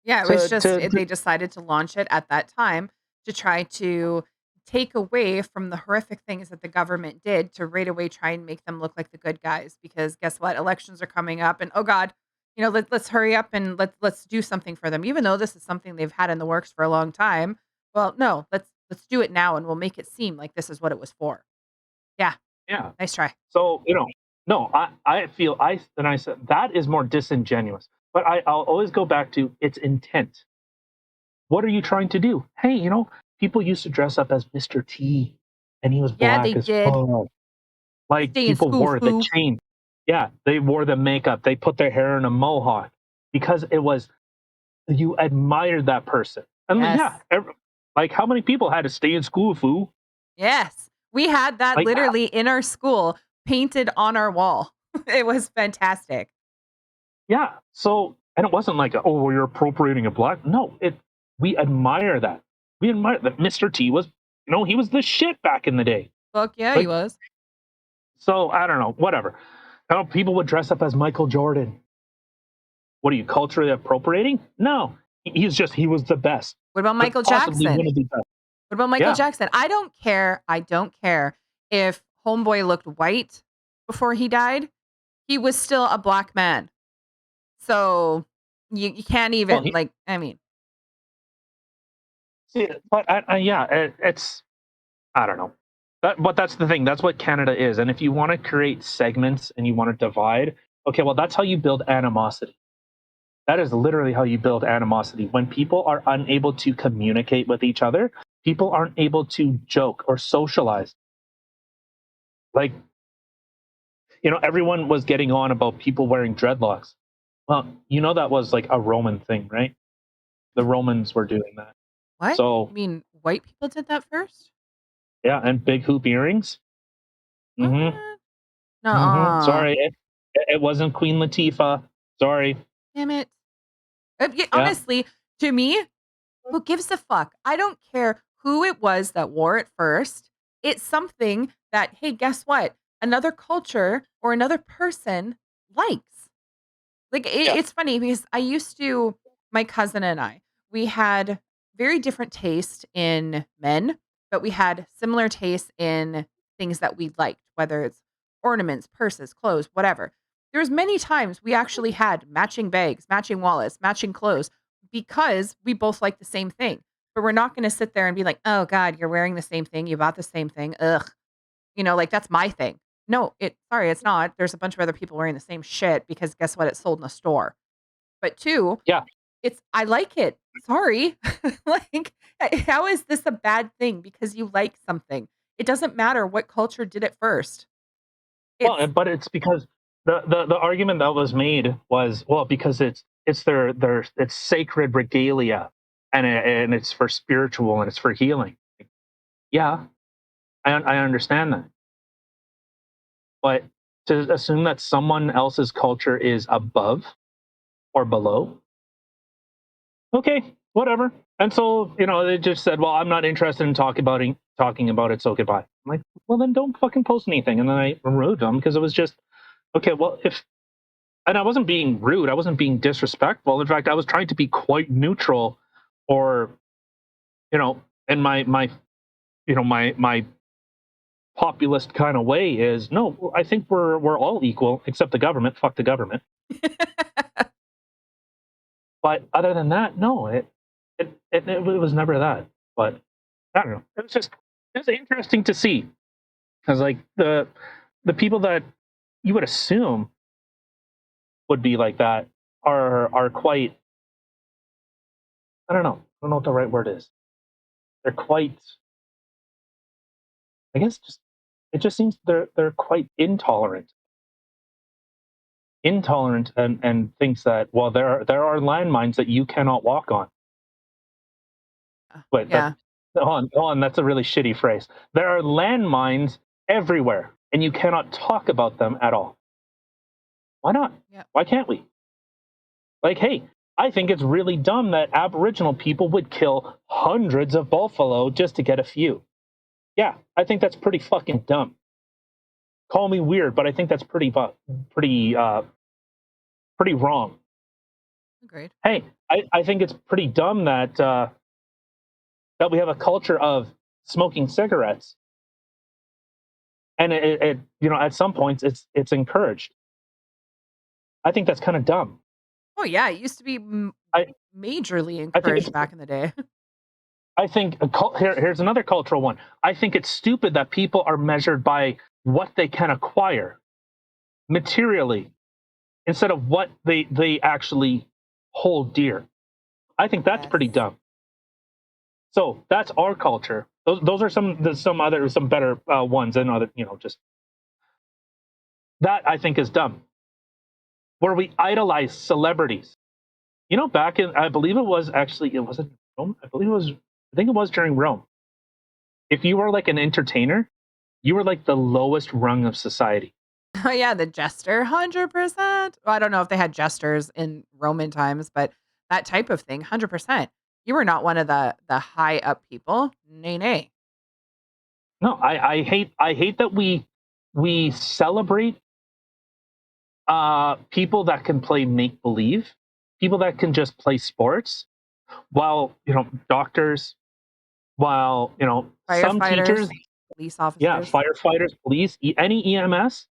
Yeah, it was just to they decided to launch it at that time to try to take away from the horrific things that the government did to right away try and make them look like the good guys because guess what? Elections are coming up and oh god, let's hurry up and let's do something for them. Even though this is something they've had in the works for a long time. Well, no, let's do it now and we'll make it seem like this is what it was for. Yeah, yeah. nice try. So no, I feel and I said that is more disingenuous. But I'll always go back to its intent. What are you trying to do? Hey, people used to dress up as Mr. T, and he was Yeah, they black as did. fuck. Like Stay in people school, wore the foo. chain. Yeah, they wore the makeup. They put their hair in a mohawk because it was you admired that person. And yeah, Yes. like how many people had to stay in school, fool? Yes. We had that Like literally in our school painted on our wall. It was fantastic. yeah. So and it wasn't like oh well, you're appropriating a black. No, we admire that. We admire that Mr. T was he was the shit back in the day. Fuck yeah, he Like was. so I don't know, whatever. People would dress up as Michael Jordan. What are you culturally appropriating? No, he was the best, What about Michael possibly one Jackson? of the best. What about Michael Yeah. Jackson? I don't care if homeboy looked white before he died. He was still a black man. So you can't Well, even like I mean, but yeah, it's I don't know. But that's the thing. That's what Canada is. And if you want to create segments and you want to divide, okay, well, that's how you build animosity. That is literally how you build animosity. When people are unable to communicate with each other, people aren't able to joke or socialize. Like, everyone was getting on about people wearing dreadlocks. Well, that was like a Roman thing, right? The Romans were doing that. what? You So, mean white people did that first? yeah, and big hoop earrings. Mm-hmm. What? Mm-hmm. Nuh-uh. Sorry, it wasn't Queen Latifah. Sorry. Damn it. Yeah. Honestly, to me, who gives a fuck? I don't care who it was that wore it first. It's something that, hey, guess what? Another culture or another person likes. Like, Yeah. it's funny because my cousin and I, we had very different taste in men, but we had similar taste in things that we liked, whether it's ornaments, purses, clothes, whatever. There was many times we actually had matching bags, matching wallets, matching clothes because we both like the same thing. But we're not going to sit there and be like, "Oh God, you're wearing the same thing. You bought the same thing. Ugh." Like that's my thing. No, sorry, it's not. There's a bunch of other people wearing the same shit because guess what? It's sold in a store. But 2, Yeah. I like it. Sorry. Like, how is this a bad thing because you like something? It doesn't matter what culture did it first. Well, It's but it's because the argument that was made was well because it's their it's sacred regalia and it's for spiritual and it's for healing. Yeah, I understand that. But to assume that someone else's culture is above or below, okay, whatever. And so, they just said, well, I'm not interested in talking about it, so goodbye. I'm like, well, then don't fucking post anything. And then I removed them because it was just, okay, well, and I wasn't being rude, I wasn't being disrespectful. In fact, I was trying to be quite neutral, or, in my populist kind of way is, no, I think we're all equal except the government. Fuck the government. But other than that, no, it was never that. But I don't know. It was interesting to see, because like the people that you would assume would be like that are quite, I don't know what the right word is. They're quite, I guess, just it just seems they're quite intolerant, and thinks that, well, there are landmines that you cannot walk on. Wait, that Yeah. hold on, that's a really shitty phrase. There are landmines everywhere, and you cannot talk about them at all. Why not? Yeah. Why can't we? Like, hey, I think it's really dumb that Aboriginal people would kill hundreds of buffalo just to get a few. Yeah, I think that's pretty fucking dumb. Call me weird, but I think that's pretty pretty wrong. Agreed. Hey, I think it's pretty dumb that we have a culture of smoking cigarettes, and at some points it's encouraged. I think that's kind of dumb. Oh, yeah, it used to be I majorly I think encouraged back in the day. here's another cultural one. I think it's stupid that people are measured by what they can acquire materially instead of what they actually hold dear. I think that's Yes. pretty dumb. So that's our culture. Those are some better ones, and other, just that I think is dumb. Where we idolize celebrities. Back in, I believe it was actually, it wasn't Rome. I think it was during Rome. If you were like an entertainer, you were like the lowest rung of society. Oh, yeah, the jester, 100%. Well, I don't know if they had jesters in Roman times, but that type of thing, 100%. You were not one of the high up people. Nay, nay. No, I hate that we celebrate people that can play make believe, people that can just play sports, while doctors, while some teachers, Firefighters, police yeah, officers. firefighters, police, any EMS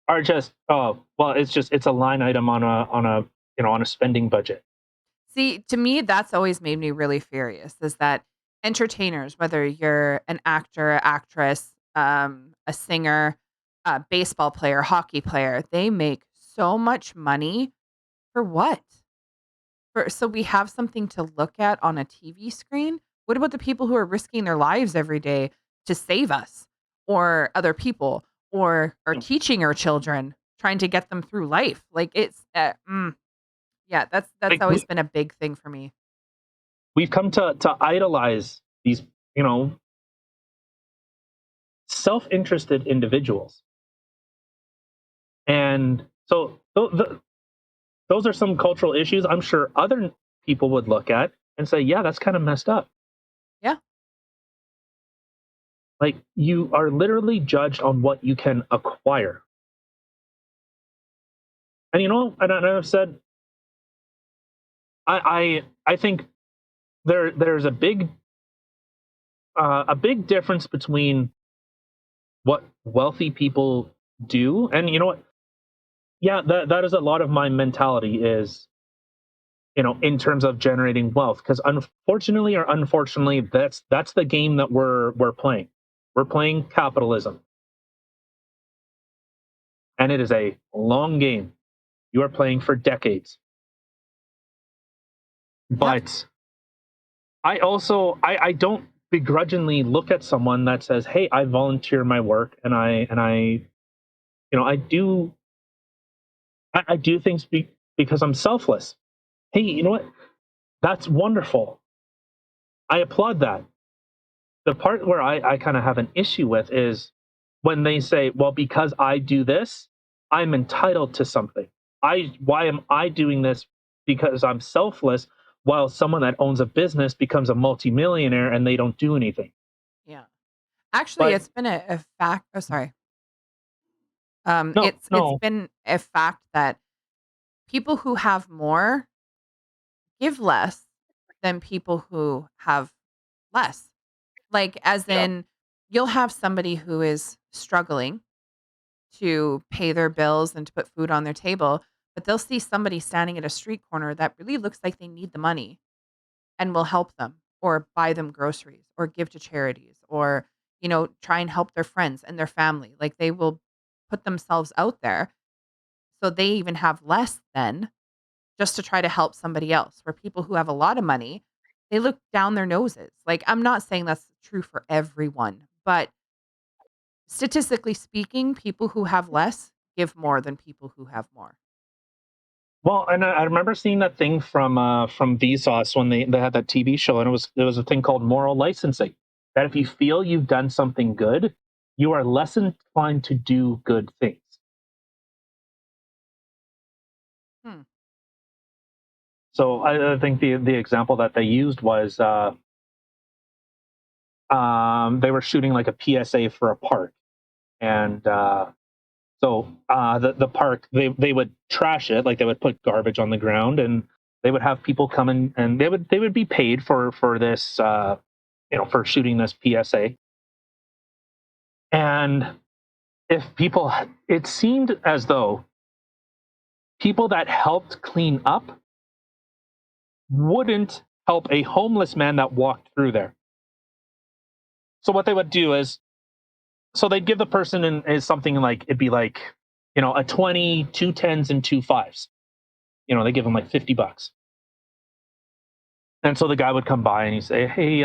are just, oh well, it's a line item on a spending budget. See, to me, that's always made me really furious is that entertainers, whether you're an actor, actress, a singer, a baseball player, hockey player, they make so much money for what? So we have something to look at on a TV screen? What about the people who are risking their lives every day to save us or other people or are teaching our children, trying to get them through life? Like yeah, that's Like always been a big thing for me. we've come to idolize these, you know self-interested individuals, and so those are some cultural issues I'm sure other people would look at and say, yeah, that's kind of messed up. Yeah. Like, you are literally judged on what you can acquire. And I've said, I think there's a big difference between what wealthy people do, and you know what, yeah, that is a lot of my mentality is, in terms of generating wealth, because unfortunately or unfortunately, that's the game that we're playing. We're playing capitalism, and it is a long game. You are playing for decades. Yep. But I don't begrudgingly look at someone that says, hey, I volunteer my work, and I I do, I do things because I'm selfless. Hey, you know what, that's wonderful. I applaud that. The part where I kind of have an issue with is when they say, well, because I do this, I'm entitled to something. Why am I doing this because I'm selfless, while someone that owns a business becomes a multimillionaire and they don't do anything. Yeah. Actually, But it's been a fact. Oh, sorry. no, It's no, been a fact that people who have more give less than people who have less. Like, as yeah. in, you'll have somebody who is struggling to pay their bills and to put food on their table, but they'll see somebody standing at a street corner that really looks like they need the money and will help them or buy them groceries or give to charities or, try and help their friends and their family. Like, they will put themselves out there so they even have less than just to try to help somebody else. Where people who have a lot of money, they look down their noses. Like, I'm not saying that's true for everyone, but statistically speaking, people who have less give more than people who have more. Well, and I remember seeing that thing from Vsauce when they had that TV show, and it was a thing called moral licensing. That if you feel you've done something good, you are less inclined to do good things. Hmm. So I think the example that they used was they were shooting like a PSA for a park, and the park, they would trash it, like they would put garbage on the ground, and they would have people come in, and they would be paid for this, for shooting this PSA. And if people, it seemed as though people that helped clean up wouldn't help a homeless man that walked through there. So what they would do is, so they'd give the person is something like, it'd be like, a 20, two tens, and two fives. They give them like $50. And so the guy would come by and he'd say, "Hey,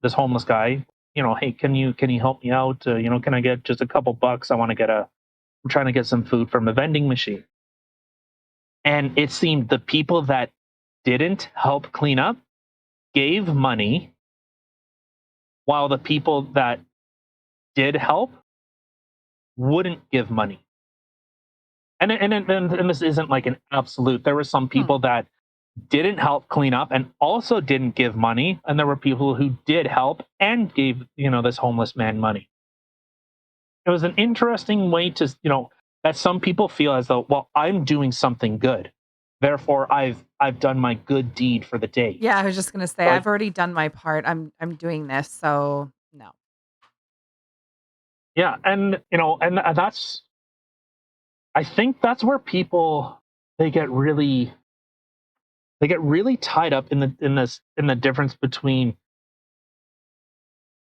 this homeless guy, hey, can you help me out? Can I get just a couple bucks? I'm trying to get some food from a vending machine." And it seemed the people that didn't help clean up gave money, while the people that did help wouldn't give money. And this isn't like an absolute. There were some Hmm. people that didn't help clean up and also didn't give money, and there were people who did help and gave this homeless man money. It was an interesting way to, that some people feel as though, well, I'm doing something good, therefore I've done my good deed for the day. Yeah, I was just gonna say Like, I've already done my part. I'm doing this, so no. yeah, and that's, I think that's where people, they get really they get really tied up in the difference between,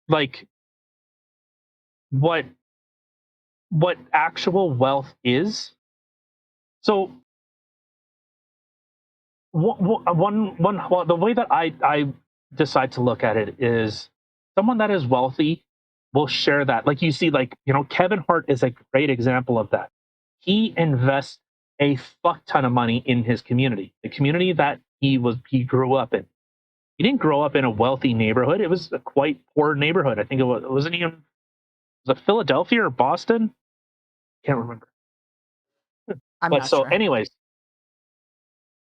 like, what actual wealth is. So the way that I decide to look at it is, someone that is wealthy will share that. Like, you see, like, Kevin Hart is a great example of that. He invests a fuck ton of money in his community, the community that he grew up in. He didn't grow up in a wealthy neighborhood. It was a quite poor neighborhood. I think it wasn't even, was it Philadelphia or Boston? Can't remember. I'm But not so, sure. anyways,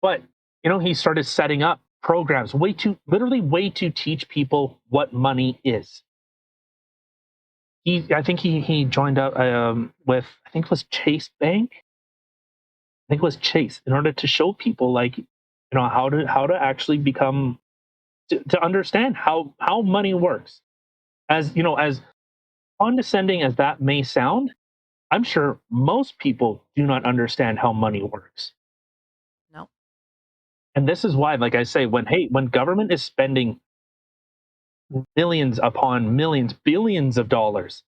but he started setting up programs, literally way to teach people what money is. I think he joined up with, I think it was Chase Bank. I think it was Chase, in order to show people, like, how to actually become, to understand how money works. As condescending as that may sound, I'm sure most people do not understand how money works. No. And this is why, like I say, when government is spending millions upon millions, billions of dollars,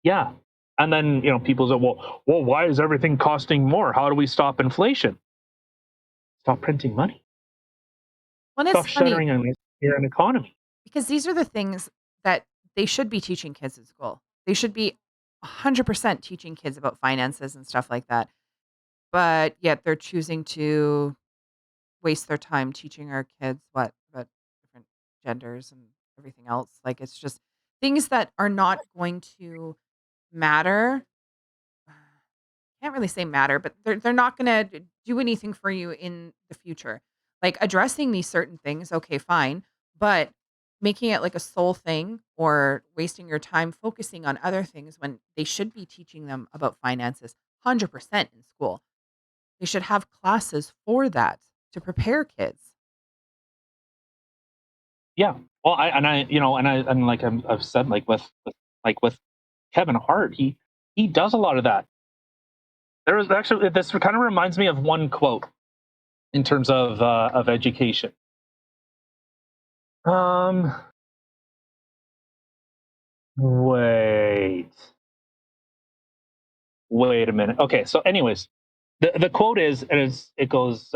yeah. And then, people say, well, why is everything costing more? How do we stop inflation? Stop printing money. Well, Stop it's funny shuttering an economy. because these are the things that they should be teaching kids in school. They should be 100% teaching kids about finances and stuff like that. But yet they're choosing to waste their time teaching our kids what about different genders and everything else. Like, it's just things that are not going to matter. Can't really say matter, but they're not gonna do anything for you in the future. Like, addressing these certain things, okay, fine, but making it like a sole thing or wasting your time focusing on other things when they should be teaching them about finances 100% in school. They should have classes for that to prepare kids. Yeah. Well, and like I've said, with Kevin Hart, he does a lot of that. There was actually this kind of reminds me of one quote in terms of education. Um, wait, wait a minute. Okay, so anyways, the quote it goes,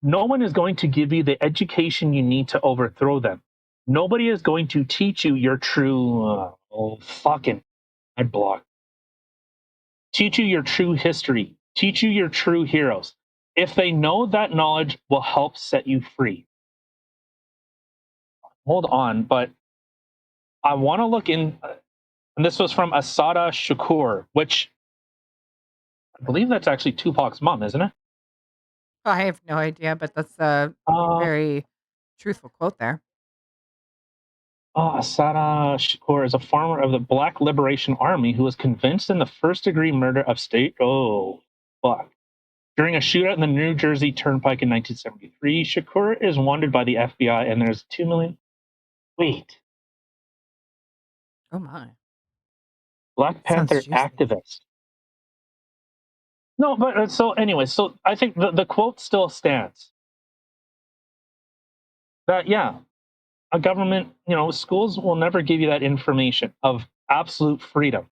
no one is going to give you the education you need to overthrow them. Nobody is going to teach you your true. Oh fucking, I blocked. Teach you your true history. Teach you your true heroes. If they know that knowledge will help set you free. Hold on, but I want to look in. And this was from Asada Shakur, which I believe that's actually Tupac's mom, isn't it? I have no idea, but that's a Uh, very truthful quote there. Asada Shakur is a farmer of the Black Liberation Army who was convinced in the first degree murder of state. Oh, fuck. During a shootout in the New Jersey Turnpike in 1973, Shakur is wanted by the FBI, and there's 2 million. Wait, Oh my. Black Sounds Panther juicy. activist. No, but so anyway, so I think the quote still stands that, yeah, a government, schools will never give you that information of absolute freedom.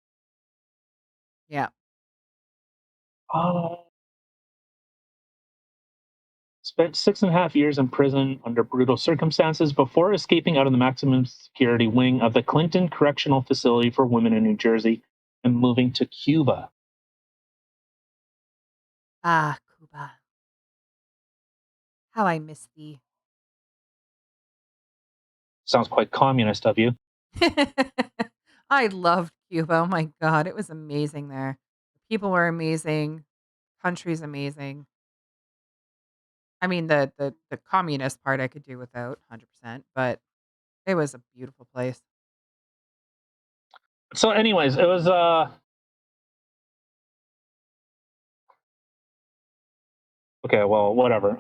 Yeah. Uh, Spent 6.5 years in prison under brutal circumstances before escaping out of the maximum security wing of the Clinton Correctional Facility for Women in New Jersey and moving to Cuba. Ah, Cuba. How I miss thee. Sounds quite communist of you. I loved Cuba. Oh my god, it was amazing there. People were amazing. Country's amazing. I mean, the communist part I could do without 100%, but it was a beautiful place. So, anyways, it was okay. Well, whatever.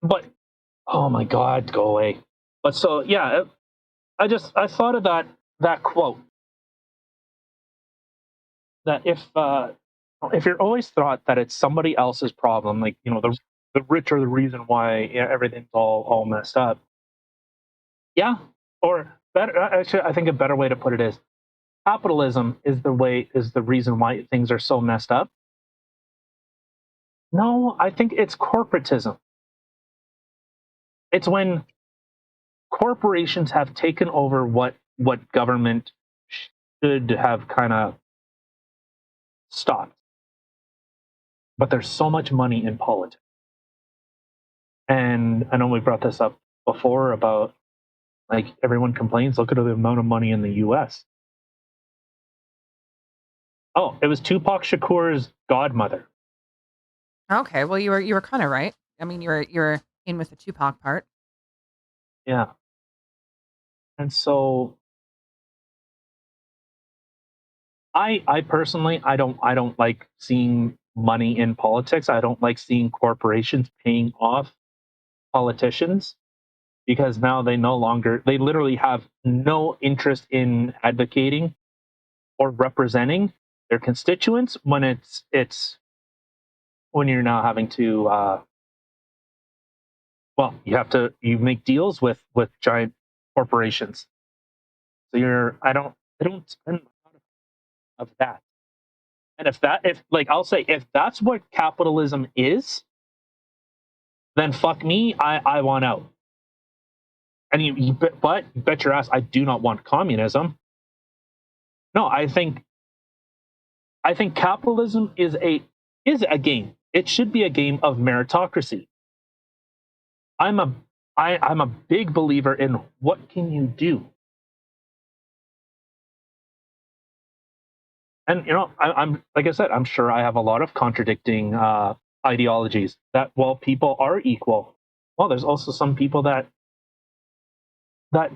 But oh my god, go away. But so yeah, I thought of that quote that if you're always thought that it's somebody else's problem, like the rich are the reason why everything's all messed up. Yeah, or better. Actually, I think a better way to put it is capitalism is the reason why things are so messed up. No, I think it's corporatism. It's when corporations have taken over what government should have kind of stopped. But there's so much money in politics. And I know we brought this up before about like everyone complains, look at the amount of money in the US. Oh, it was Tupac Shakur's godmother. Okay, well, you were kinda right. I mean, you were in with the Tupac part. Yeah. And so I personally I don't like seeing money in politics. I don't like seeing corporations paying off politicians because now they literally have no interest in advocating or representing their constituents when when you're now having to you make deals with giant corporations. So I don't spend a lot of that. And if like I'll say if that's what capitalism is, then fuck me, I want out. And but you bet your ass I do not want communism. No, I think capitalism is a game. It should be a game of meritocracy. I'm a I'm a big believer in what can you do. And I'm like I said, I'm sure I have a lot of contradicting ideologies. That while people are equal, well, there's also some people that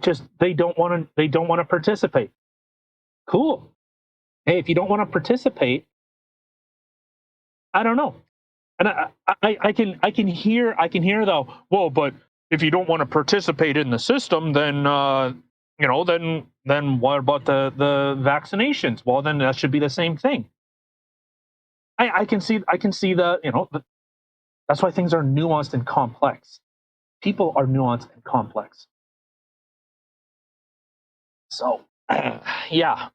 just they don't want to participate. Cool. Hey, if you don't want to participate, I don't know. And I can hear though. Well, but if you don't want to participate in the system, then then what about the vaccinations? Well, then that should be the same thing. I can see the that's why things are nuanced and complex. People are nuanced and complex. So yeah.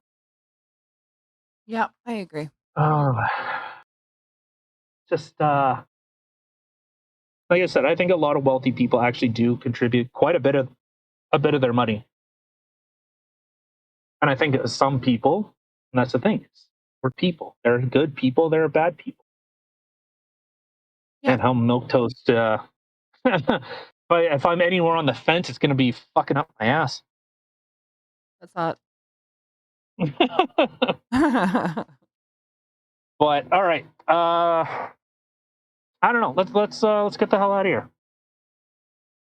Yeah, I agree. Uh, just like I said, I think a lot of wealthy people actually do contribute quite a bit of their money. And I think some people, and that's the thing, we're people. There are good people, there are bad people. Yeah, And how milk toast but if I'm anywhere on the fence, it's gonna be fucking up my ass. that's not. But all right. I don't know. Let's get the hell out of here.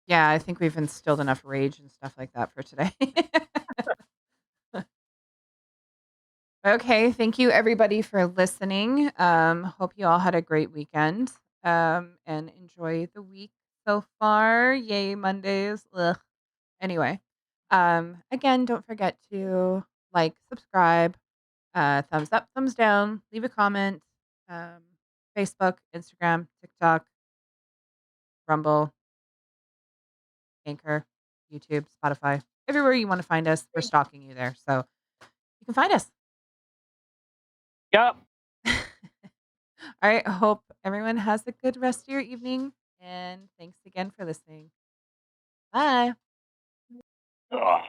Yeah, I think we've instilled enough rage and stuff like that for today. Okay, thank you everybody for listening. Hope you all had a great weekend. And enjoy the week so far. Yay, Mondays. Ugh. Anyway, again, don't forget to like, subscribe, thumbs up, thumbs down, leave a comment. Um, Facebook, Instagram, TikTok, Rumble, Anchor, YouTube, Spotify, everywhere you want to find us. We're stalking you there, so you can find us. Yep. All right. I hope everyone has a good rest of your evening. And thanks again for listening. Bye. Ugh.